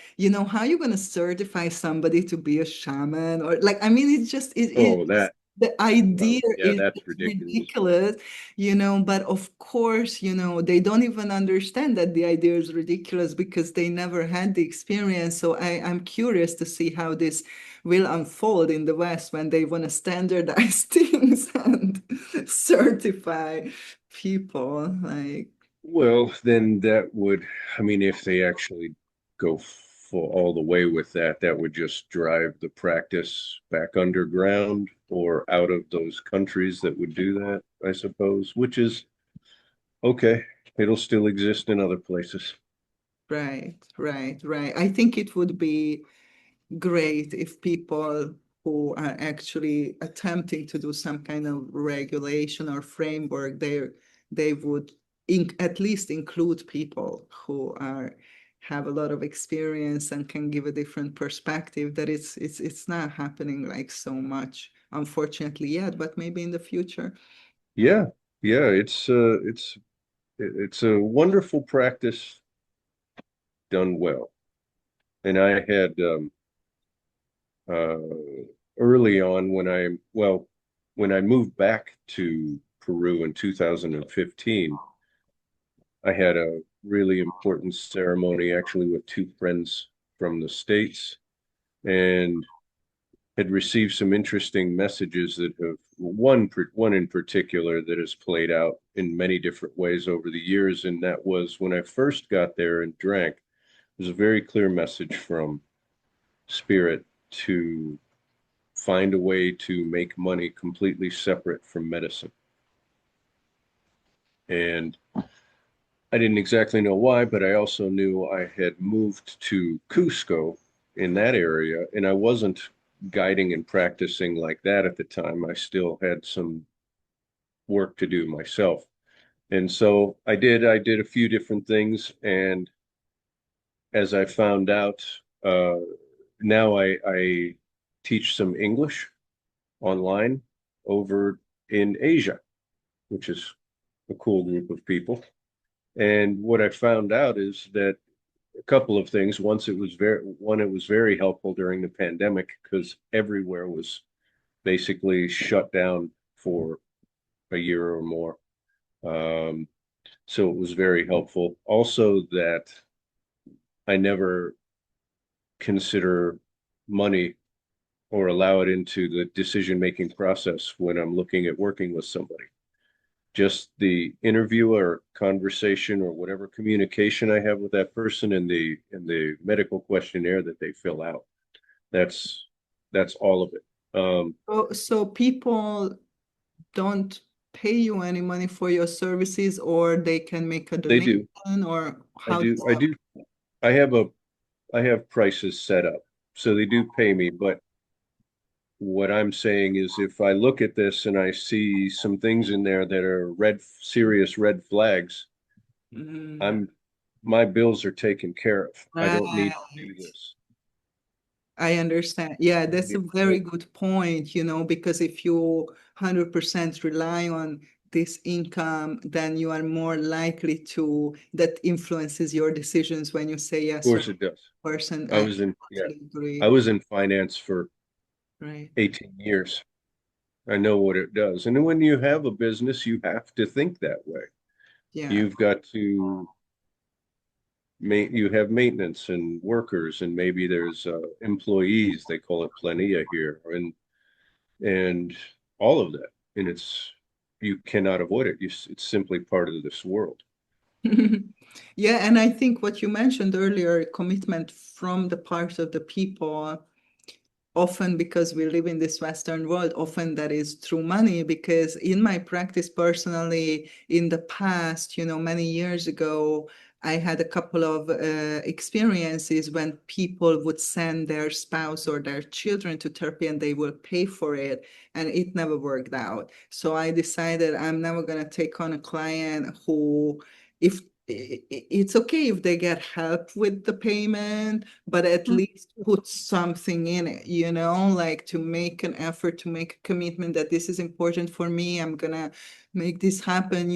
How are you going to certify somebody to be a shaman or like, I mean, it's just, Oh, that. the idea Yeah, is that's ridiculous. ridiculous, but of course, they don't even understand that the idea is ridiculous because they never had the experience. So I'm curious to see how this will unfold in the West when they want to standardize things and certify people. Like, Well, then that would, I mean, if they actually go for all the way with that, that would just drive the practice back underground or out of those countries that would do that, I suppose, which is okay. It'll still exist in other places. right, right, right. I think it would be great if people who are actually attempting to do some kind of regulation or framework, they would at least include people who have a lot of experience and can give a different perspective. That it's not happening like so much, unfortunately, yet, but maybe in the future. Yeah, yeah, it's a wonderful practice done well. And I had uh, early on when I moved back to Peru in 2015, I had a really important ceremony actually with two friends from the States and had received some interesting messages that have one in particular that has played out in many different ways over the years. And that was when I first got there and drank, there's a very clear message from Spirit to find a way to make money completely separate from medicine. And I didn't exactly know why, but I also knew I had moved to Cusco in that area, and I wasn't guiding and practicing like that at the time. I still had some work to do myself. And so I did a few different things. And as I found out, uh, now I teach some English online over in Asia, which is a cool group of people. And what I found out is that a couple of things. It was very helpful during the pandemic because everywhere was basically shut down for a year or more. Um, so it was very helpful. Also, that I never consider money or allow it into the decision making process when I'm looking at working with somebody. Just the interview or conversation or whatever communication I have with that person in the medical questionnaire that they fill out. That's that's all of it. So people don't pay you any money for your services, or they can make a They donation, do. or I how do. does I that? do. I have a I have prices set up. So they do pay me, but what I'm saying is if I look at this and I see some things in there that are serious red flags, Mm, I'm my bills are taken care of. I don't need to do right. this. I understand. Yeah, that's a You very know, good point, because if you 100% rely on this income, then you are more likely to, that influences your decisions when you say of yes or course it does. person. I I was in, yeah, totally I agree. was in finance for Right. 18 years. I know what it does. And then when you have a business, you have to think that way. Yeah. You've got to you have maintenance and workers, and maybe there's employees. They call it planilla here, and all of that. And it's you cannot avoid it. It's simply part of this world. Yeah, and I think what you mentioned earlier, commitment from the part of the people, often because we live in this Western world, often that is through money. Because in my practice personally, in the past, many years ago, I had a couple of experiences when people would send their spouse or their children to therapy and they will pay for it, and it never worked out. So I decided I'm never going to take on a client who, if it's okay if they get help with the payment, but at least put something in it, like to make an effort, to make a commitment that this is important for me. I'm gonna make this happen.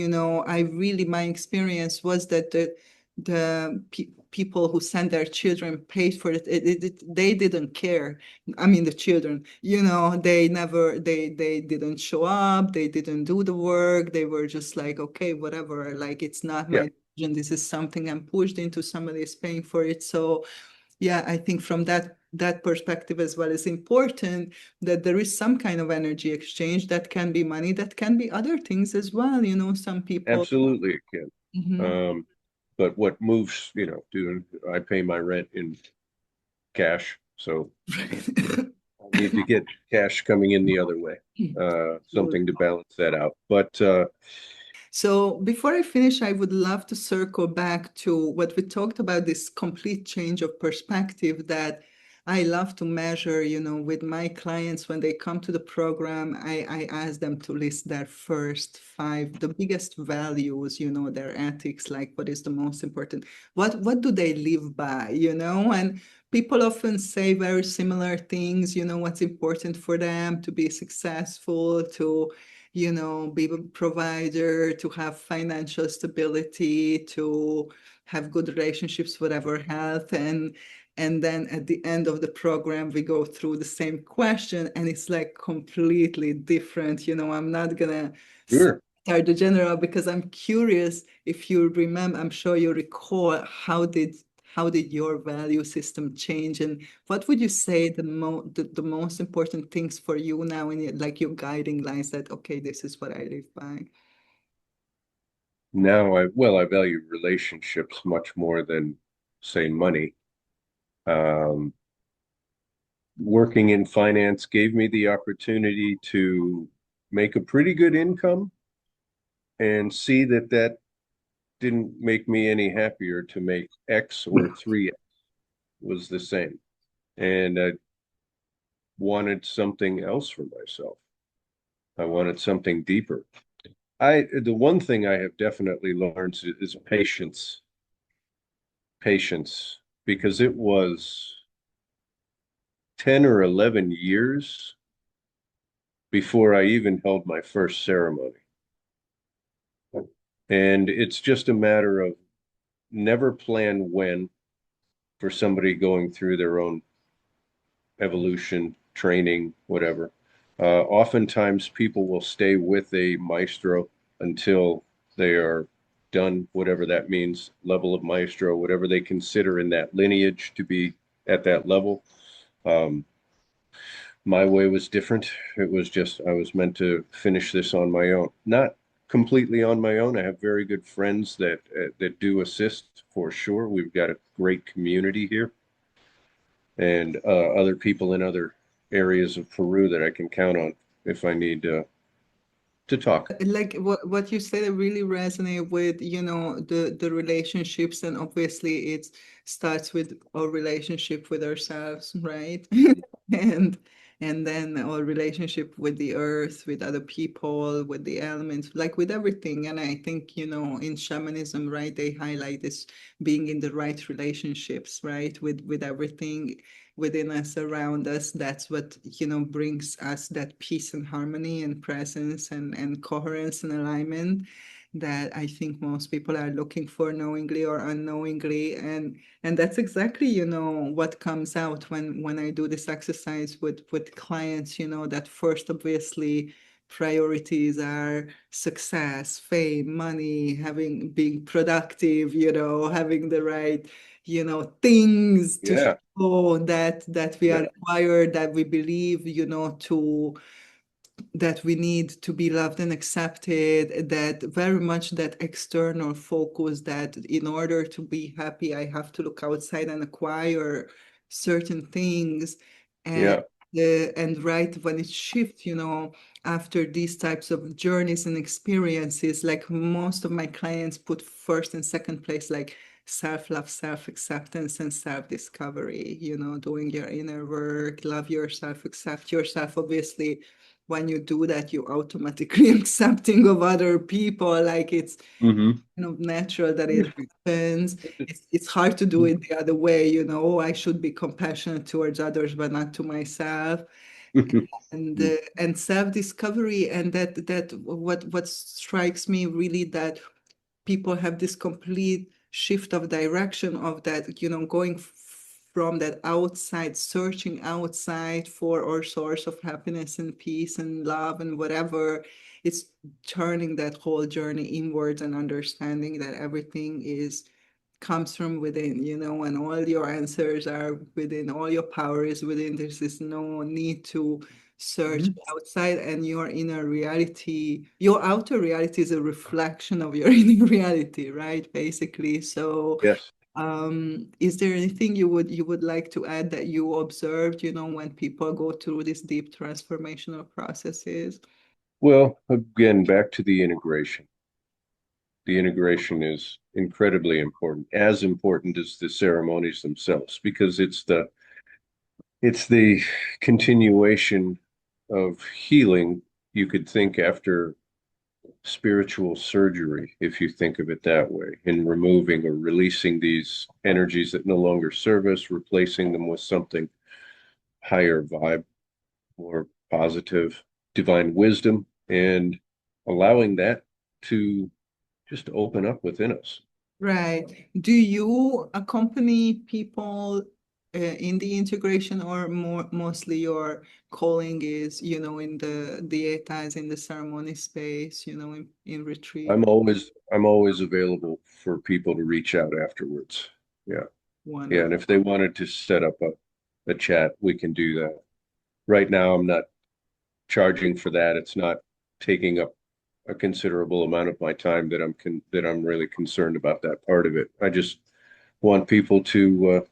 My experience was that the people who sent their children paid for it. They didn't care. I mean, the children, they never, they didn't show up. They didn't do the work. They were just like, okay, whatever. Like, it's not Yeah, my decision. This is something I'm pushed into. Somebody is paying for it. So yeah, I think from that perspective as well, is important that there is some kind of energy exchange that can be money, that can be other things as well. Some people. absolutely it can. Mhm. But what moves, doing, I pay my rent in cash, so I need to get cash coming in the other way, something to balance that out. But So before I finish, I would love to circle back to what we talked about, this complete change of perspective that I love to measure, with my clients when they come to the program. I ask them to list their first five, the biggest values, their ethics, like what is the most important, what do they live by, and people often say very similar things, what's important for them to be successful, to be a provider, to have financial stability, to have good relationships, whatever, health. And then at the end of the program, we go through the same question and it's like completely different. I'm not gonna sure. start the general because I'm curious if you remember, I'm sure you recall, how did your value system change, and what would you say the most important things for you now in like your guiding lines, that okay, this is what I live by? Now I value relationships much more than say money. Um, Working in finance gave me the opportunity to make a pretty good income and see that that didn't make me any happier to make X or 3X was the same. And I wanted something else for myself. I wanted something deeper. The one thing I have definitely learned is patience. Patience, because it was 10 or 11 years before I even held my first ceremony. And it's just a matter of never plan when for somebody going through their own evolution, training, whatever. Oftentimes, people will stay with a maestro until they are done, whatever that means, level of maestro, whatever they consider in that lineage to be at that level. Um, my way was different. It was just I was meant to finish this on my own, not completely on my own. I have very good friends that do assist for sure. We've got a great community here, and other people in other areas of Peru that I can count on if I need to talk. Like what you said, I really resonate with, the relationships, and obviously it starts with our relationship with ourselves, right? And and then our relationship with the earth, with other people, with the elements, like with everything. And I think, in shamanism, right, they highlight this being in the right relationships, right, with everything within us, around us. That's what, brings us that peace and harmony and presence and coherence and alignment that I think most people are looking for, knowingly or unknowingly. And that's exactly, what comes out when I do this exercise with clients, that first, obviously, priorities are success, fame, money, being productive, having the right, things to Yeah, show that we are yeah, required, that we believe, to that we need to be loved and accepted, that very much that external focus, that in order to be happy, I have to look outside and acquire certain things. And yeah. and right when it shifts, after these types of journeys and experiences, like most of my clients put first and second place, like self-love, self-acceptance, and self-discovery, doing your inner work, love yourself, accept yourself. Obviously, when you do that, you automatically accepting of other people. Like, it's Mm-hmm. natural that it happens. It's hard to do it the other way, I should be compassionate towards others, but not to myself. And self-discovery, and that what strikes me really, that people have this complete shift of direction of that, going from that outside, searching outside for our source of happiness and peace and love and whatever. It's turning that whole journey inwards and understanding that everything is comes from within, and all your answers are within, all your power is within. There's this no need to search Mhm. outside, and your inner reality, your outer reality is a reflection of your inner reality, right? Basically. So, Yes. is there anything you would like to add that you observed, when people go through these deep transformational processes? Well, again, back to the integration. The integration is incredibly important, as important as the ceremonies themselves, because it's the continuation of healing. You could think after spiritual surgery, if you think of it that way, in removing or releasing these energies that no longer serve us, replacing them with something higher vibe, more positive, divine wisdom, and allowing that to just open up within us. Right. Do you accompany people in the integration, or mostly your calling is, in the dietas, in the ceremony space, in retreat? I'm always available for people to reach out afterwards. Yeah. Yeah. And Wonderful. if they wanted to set up a chat, we can do that. Right now, I'm not charging for that. It's not taking up a considerable amount of my time that I'm really concerned about that part of it. I just want people to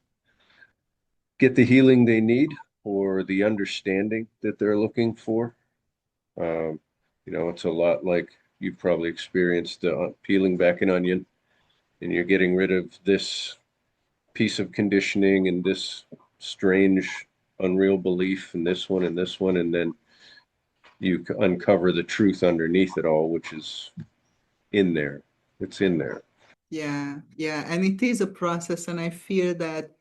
get the healing they need or the understanding that they're looking for. Um, it's a lot like you've probably experienced peeling back an onion, and you're getting rid of this piece of conditioning and this strange, unreal belief and this one, and then you uncover the truth underneath it all, which is in there. It's in there. Yeah, yeah, and it is a process, and I fear that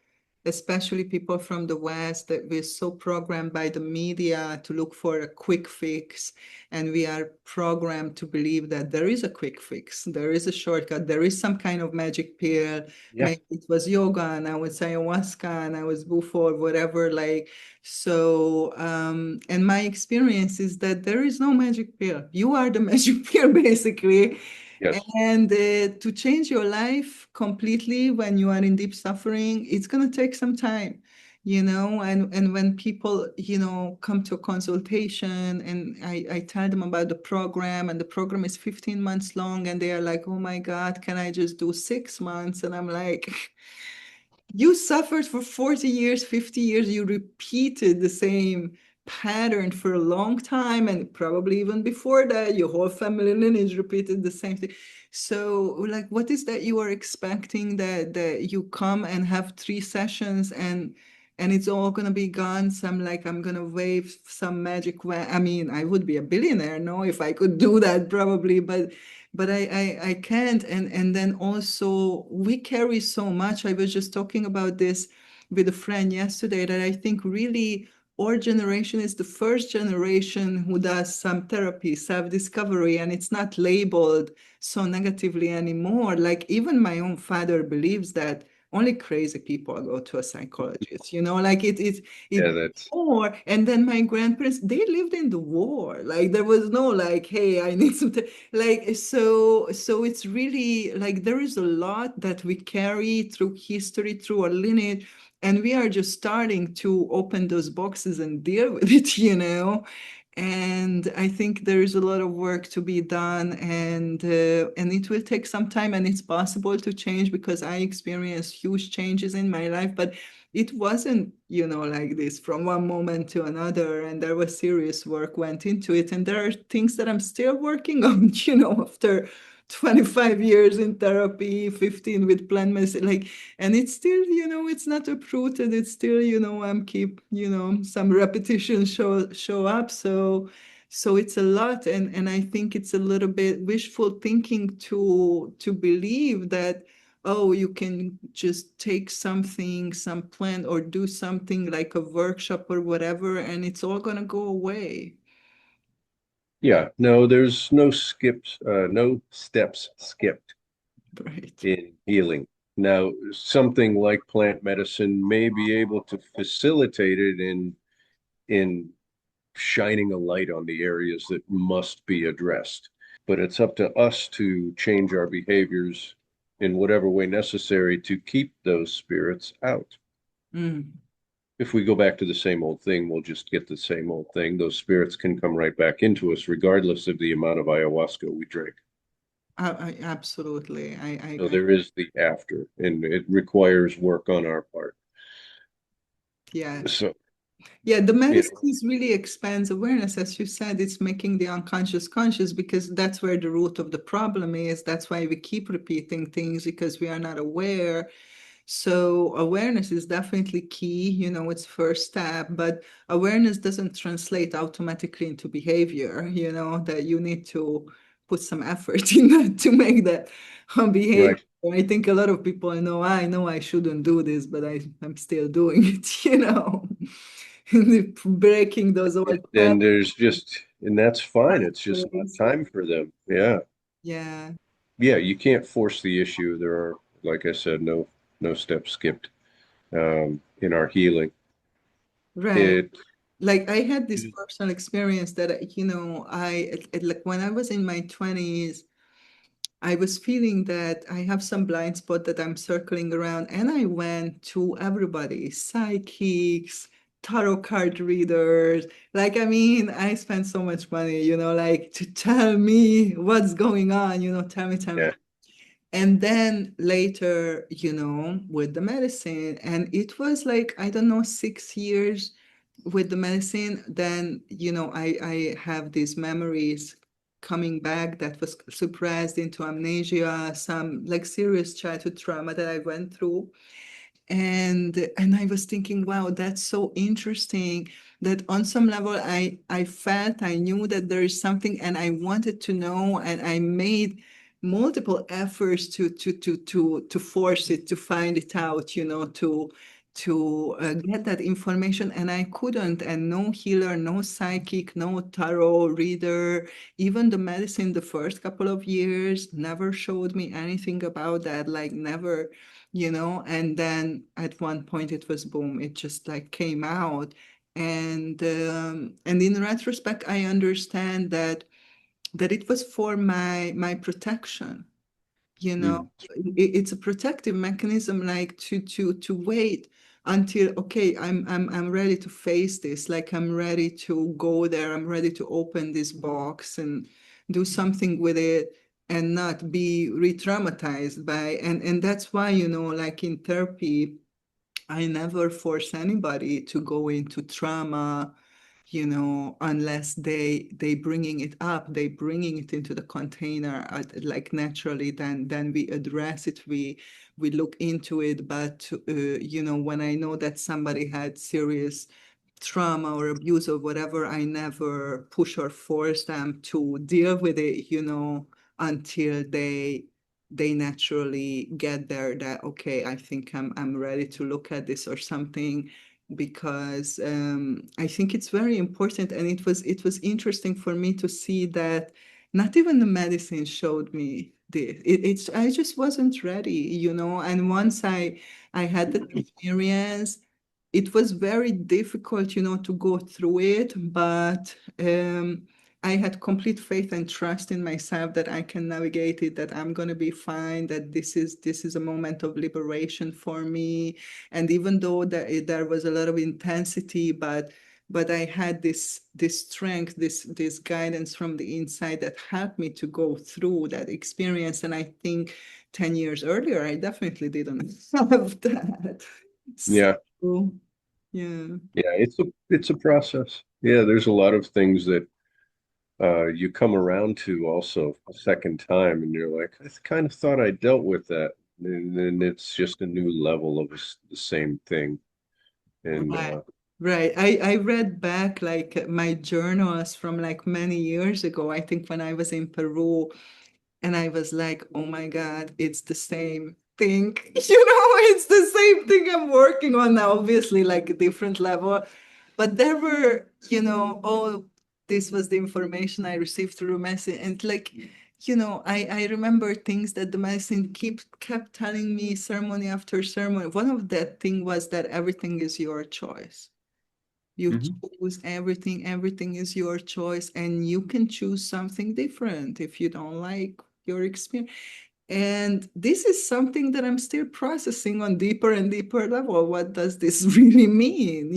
especially people from the West, that we're so programmed by the media to look for a quick fix, and we are programmed to believe that there is a quick fix, there is a shortcut, there is some kind of magic pill. Yeah. Maybe it was yoga, and I was ayahuasca, and I was bufo, whatever. Like, so, and my experience is that there is no magic pill. You are the magic pill, basically. Yes. And to change your life completely when you are in deep suffering, it's going to take some time, and when people, come to a consultation, and I tell them about the program, and the program is 15 months long, and they are like, oh my God, can I just do 6 months? And I'm like, you suffered for 40 years, 50 years, you repeated the same pattern for a long time, and probably even before that, your whole family lineage repeated the same thing. So, like, what is that you are expecting, that you come and have 3 sessions, and it's all gonna be gone? So I'm like, I'm gonna wave some magic I mean, I would be a billionaire, no, if I could do that, probably, but I can't. And then also we carry so much. I was just talking about this with a friend yesterday, that I think really our generation is the first generation who does some therapy, self-discovery, and it's not labeled so negatively anymore. Like, even my own father believes that only crazy people go to a psychologist, like Yeah, it that's war. And then my grandparents, they lived in the war. Like, there was no like, hey, I need some like, so it's really like there is a lot that we carry through history, through our lineage, and we are just starting to open those boxes and deal with it, and I think there is a lot of work to be done, and it will take some time, and it's possible to change, because I experienced huge changes in my life, but it wasn't, like this from one moment to another, and there was serious work went into it, and there are things that I'm still working on, after 25 years in therapy, 15 with plant medicine, like, and it's still, it's not uprooted. It's still, I'm keep, some repetition show up. So it's a lot, and I think it's a little bit wishful thinking to believe that, oh, you can just take something, some plant, or do something like a workshop or whatever, and it's all gonna go away. yeah. No, there's no steps skipped Right. in healing. Now, something like plant medicine may be able to facilitate it in shining a light on the areas that must be addressed. But it's up to us to change our behaviors in whatever way necessary to keep those spirits out. Mm. If we go back to the same old thing, we'll just get the same old thing. Those spirits can come right back into us, regardless of the amount of ayahuasca we drink. Absolutely. So there is the after, and it requires work on our part. Yeah. So, Yeah, the you medicine know, is really expands awareness. As you said, it's making the unconscious conscious because that's where the root of the problem is. That's why we keep repeating things because we are not aware. So awareness is definitely key, it's first step, but awareness doesn't translate automatically into behavior, that you need to put some effort in that to make that behavior. right. I think a lot of people I know I shouldn't do this, but I'm still doing it, breaking those old And there's just, and that's fine. It's just not patterns. time for them. Yeah. Yeah, Yeah. You can't force the issue. There are, like I said, no steps skipped in our healing. right. It, Like I had this personal experience that, like when I was in my 20s, I was feeling that I have some blind spot that I'm circling around, and I went to everybody, psychics, tarot card readers. Like, I mean, I spent so much money, like to tell me what's going on, tell me. yeah. And then later, with the medicine, and it was like, I don't know, 6 years with the medicine, then, I have these memories coming back that was suppressed into amnesia, some like serious childhood trauma that I went through. And I was thinking, wow, that's so interesting that on some level I felt I knew that there is something and I wanted to know, and I made multiple efforts to force it, to find it out, to get that information, and I couldn't. And no healer, no psychic, no tarot reader, even the medicine the first couple of years never showed me anything about that, like never, and then at one point it was boom, it just like came out. And in retrospect I understand that it was for my protection, Mm. it's a protective mechanism, like to wait until, okay, I'm ready to face this, like I'm ready to go there, I'm ready to open this box and do something with it and not be re-traumatized by. And that's why, like in therapy, I never force anybody to go into trauma, unless they bringing it up, they bringing it into the container, like naturally, then we address it, we look into it. But when I know that somebody had serious trauma or abuse or whatever, I never push or force them to deal with it, until they naturally get there, that okay, I think I'm ready to look at this or something. Because I think it's very important, and it was interesting for me to see that not even the medicine showed me this. It's I just wasn't ready, and once I had the experience, it was very difficult, to go through it, but I had complete faith and trust in myself that I can navigate it, that I'm going to be fine, that this is a moment of liberation for me. And even though there was a lot of intensity, but I had this strength, this guidance from the inside that helped me to go through that experience. And I think 10 years earlier, I definitely didn't have that. Yeah. So, yeah. Yeah. It's a process. Yeah. There's a lot of things that you come around to also a second time, and you're like, I kind of thought I dealt with that. And then it's just a new level of the same thing. And Right. Right. I read back like my journals from like many years ago, I think when I was in Peru, and I was like, oh my God, it's the same thing. It's the same thing I'm working on now, obviously, like a different level. But there were, oh, this was the information I received through message. And like, I remember things that the medicine kept telling me ceremony after ceremony. One of that thing was that everything is your choice. You Mhm. choose everything, everything is your choice, and you can choose something different if you don't like your experience. And this is something that I'm still processing on deeper and deeper level. What does this really mean,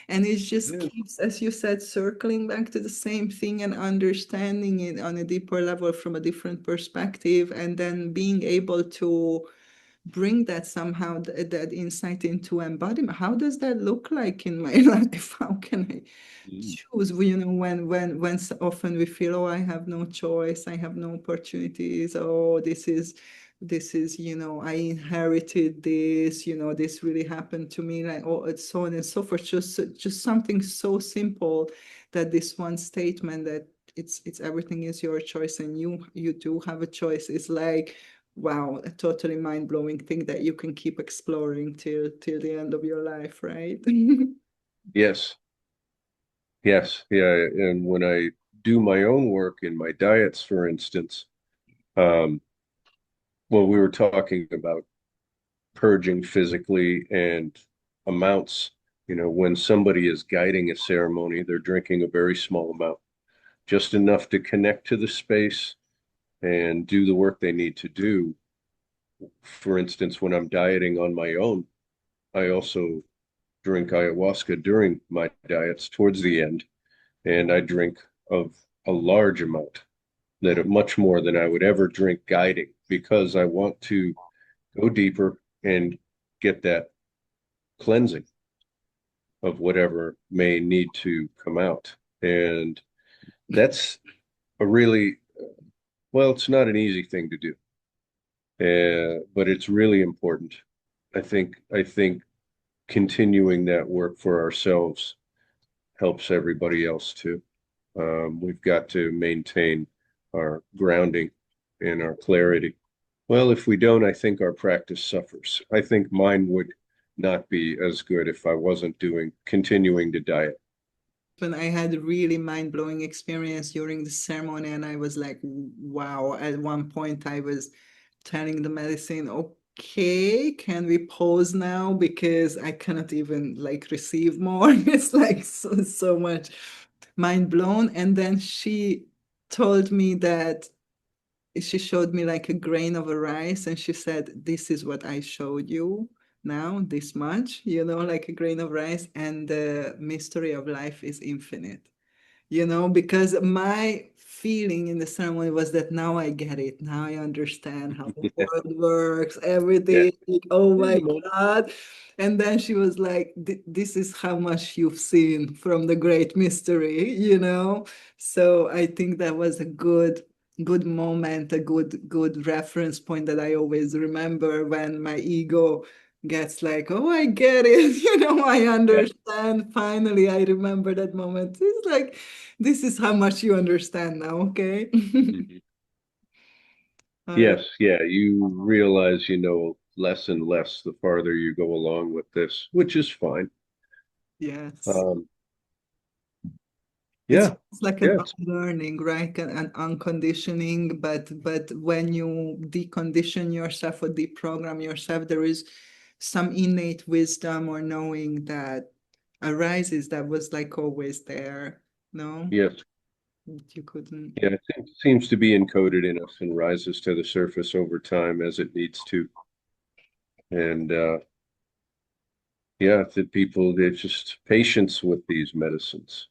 And it just Yeah. keeps, as you said, circling back to the same thing and understanding it on a deeper level from a different perspective, and then being able to bring that somehow, that insight into embodiment. How does that look like in my life? How can I Mm. choose? When so often we feel, oh, I have no choice, I have no opportunities, oh, this is, I inherited this, this really happened to me, like, oh, it's so on and so forth. Just something so simple, that this one statement that it's everything is your choice, and you do have a choice, is like, wow, a totally mind-blowing thing that you can keep exploring till the end of your life, right? Yes. Yes. Yeah. And when I do my own work in my diets, for instance, um, well, we were talking about purging physically and amounts. When somebody is guiding a ceremony, they're drinking a very small amount, just enough to connect to the space and do the work they need to do. For instance, when I'm dieting on my own, I also drink ayahuasca during my diets towards the end, and I drink of a large amount, that much more than I would ever drink guiding, because I want to go deeper and get that cleansing of whatever may need to come out. And that's a really, well, it's not an easy thing to do, but it's really important. I think continuing that work for ourselves helps everybody else too. We've got to maintain our grounding and our clarity. Well, if we don't, I think our practice suffers. I think mine would not be as good if I wasn't continuing to diet. When I had a really mind-blowing experience during the ceremony, and I was like, wow. At one point I was telling the medicine, okay, can we pause now, because I cannot even like receive more. It's like so much mind blown. And then she told me that, she showed me like a grain of a rice, and she said, this is what I showed you now, this much, like a grain of rice, and the mystery of life is infinite. Because my feeling in the ceremony was that now I get it. Now I understand how the world works, Yeah. everything. Like, oh Yeah, my man. God. And then she was like, This is how much you've seen from the great mystery. So I think that was a good moment, a good reference point that I always remember when my ego gets like, oh, I get it. I Yeah. understand. Finally, I remember that moment. It's like, this is how much you understand now, okay? Mhm. I, Yes. Yeah. You realize you know less and less the farther you go along with this, which is fine. yes. Um, It's yeah. like an Yeah. unlearning, right? An unconditioning, but when you decondition yourself or deprogram yourself, there is some innate wisdom or knowing that arises that was like always there. No, Yes. you couldn't. Yeah. It seems to be encoded in us and rises to the surface over time as it needs to. And yeah, the people, they're just patience with these medicines.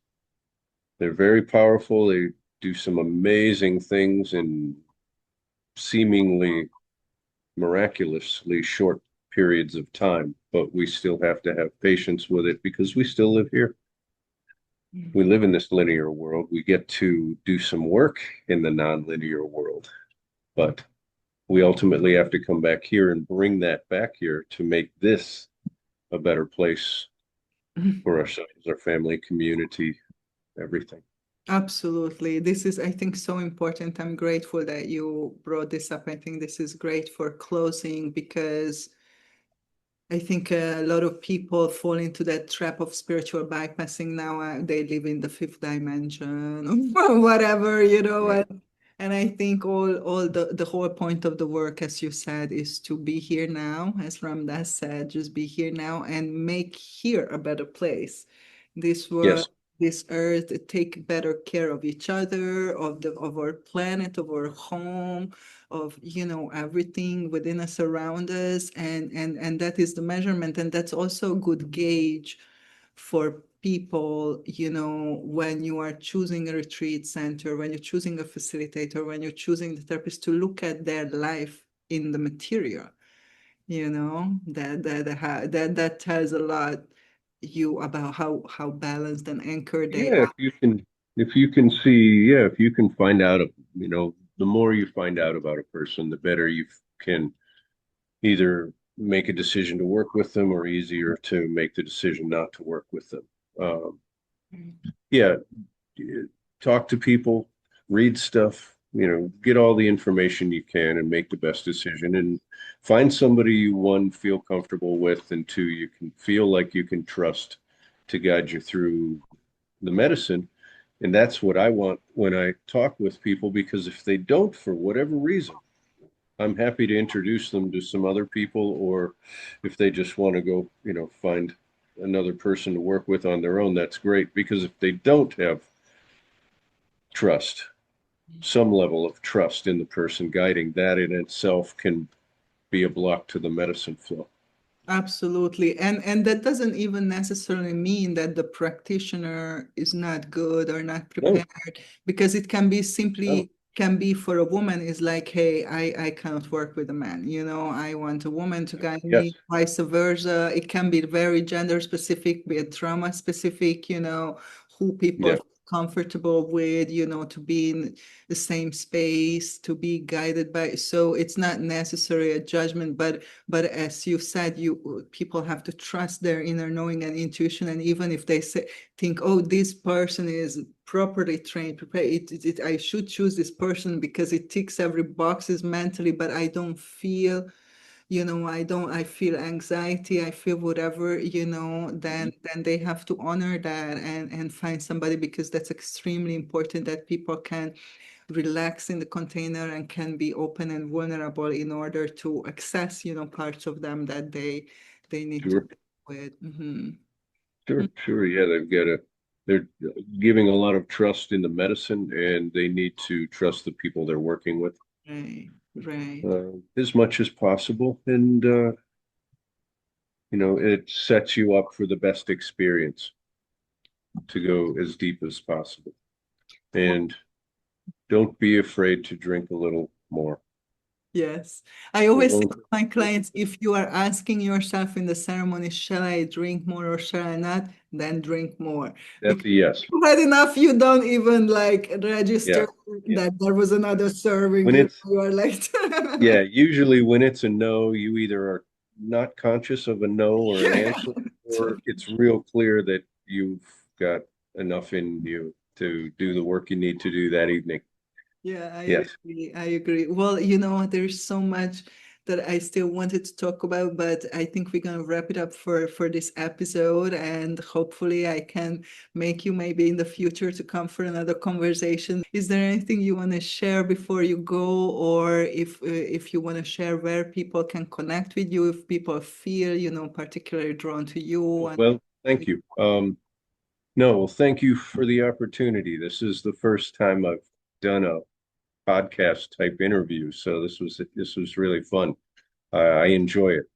They're very powerful. They do some amazing things in seemingly miraculously short periods of time, but we still have to have patience with it because we still live here. We live in this linear world. We get to do some work in the non-linear world, but we ultimately have to come back here and bring that back here to make this a better place for ourselves, our family, community, everything. Absolutely. This is, I think, so important. I'm grateful that you brought this up. I think this is great for closing, because I think a lot of people fall into that trap of spiritual bypassing now. They live in the fifth dimension, or whatever, Right. And I think all the whole point of the work, as you said, is to be here now, as Ramdas said, just be here now and make here a better place. This world, Yes. this earth, take better care of each other, of our planet, of our home, of everything within us around us, and that is the measurement, and that's also a good gauge for people, when you are choosing a retreat center, when you're choosing a facilitator, when you're choosing the therapist, to look at their life in the material, that tells a lot you about how balanced and anchored they Yeah, are. if you can see, yeah, if you can find out, the more you find out about a person, the better you can either make a decision to work with them or easier to make the decision not to work with them. Um, yeah, talk to people, read stuff, get all the information you can and make the best decision and find somebody you, one, feel comfortable with, and two, you can feel like you can trust to guide you through the medicine. And that's what I want when I talk with people, because if they don't, for whatever reason, I'm happy to introduce them to some other people, or if they just want to go, find another person to work with on their own, that's great. Because if they don't have trust, some level of trust in the person guiding, that in itself can be a block to the medicine flow. Absolutely. And that doesn't even necessarily mean that the practitioner is not good or not No, prepared, because it can be no, simply can be for a woman is like, hey, I cannot work with a man. I want a woman to guide yes, me, vice versa. It can be very gender specific, be it trauma specific, who people yeah, are comfortable with, to be in the same space, to be guided by. So it's not necessarily a judgment, but as you said, people have to trust their inner knowing and intuition. And even if they think, oh, this person is properly trained, prepared, I should choose this person because it ticks every boxes mentally, but I don't feel, I feel anxiety, I feel whatever, then they have to honor that and find somebody, because that's extremely important, that people can relax in the container and can be open and vulnerable in order to access, parts of them that they need to sure, be with. Mm-hmm. sure. Yeah, they're giving a lot of trust in the medicine, and they need to trust the people they're working with Right, right. as much as possible. And, it sets you up for the best experience to go as deep as possible. Well, And don't be afraid to drink a little more. yes. I It always say won't to my clients, if you are asking yourself in the ceremony, shall I drink more or shall I not? Then drink more. That's Because a yes. you had enough, you don't even like Yeah. register Yeah. that there was another serving, When it's, you are like, yeah, usually when it's a no, you either are not conscious of a no or an yeah. answer, or it's real clear that you've got enough in you to do the work you need to do that evening. Yeah, I Yes. agree. I agree. Well, there's so much that I still wanted to talk about, but I think we're gonna wrap it up for this episode, and hopefully I can make you maybe in the future to come for another conversation. Is there anything you want to share before you go, or if you want to share where people can connect with you, if people feel, particularly drawn to you and Well, thank you. No, well, thank you for the opportunity. This is the first time I've done a podcast type interview, so this was really fun. I enjoy it.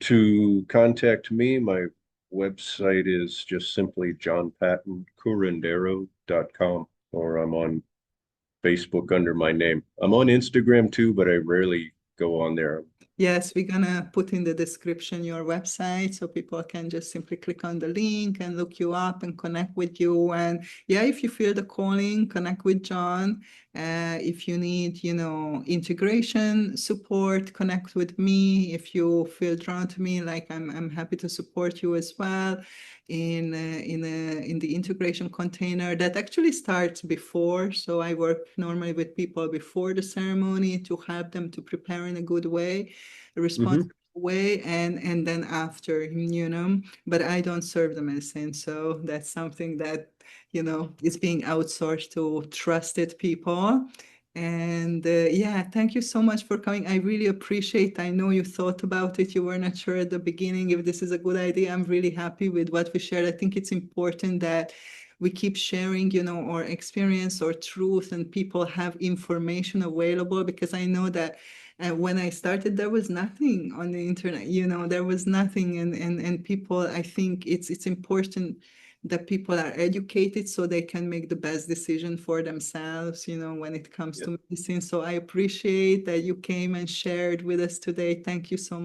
To contact me, my website is just simply johnpattoncurandero.com, or I'm on Facebook under my name. I'm on Instagram too, but I rarely go on there. yes, we're gonna put in the description your website so people can just simply click on the link and look you up and connect with you. And yeah, if you feel the calling, connect with John. If you need, integration support, connect with me. If you feel drawn to me, like I'm happy to support you as well in the integration container that actually starts before. So I work normally with people before the ceremony to help them to prepare in a good way, respond Mhm. to way and then after, but I don't serve the medicine. So that's something that, is being outsourced to trusted people. And yeah, thank you so much for coming. I really appreciate. I know you thought about it. You were not sure at the beginning if this is a good idea. I'm really happy with what we shared. I think it's important that we keep sharing, our experience or truth, and people have information available, because I know that when I started, there was nothing on the internet, there was nothing. And people, I think it's important that people are educated so they can make the best decision for themselves, when it comes Yeah. to medicine. So I appreciate that you came and shared with us today. Thank you so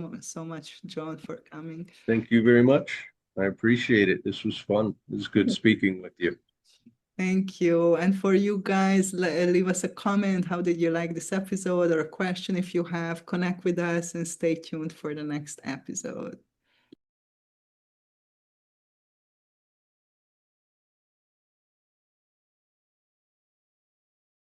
much, John, for coming. Thank you very much. I appreciate it. This was fun. It was good speaking with you. Thank you. And for you guys, leave us a comment. How did you like this episode, or a question if you have? Connect with us and stay tuned for the next episode.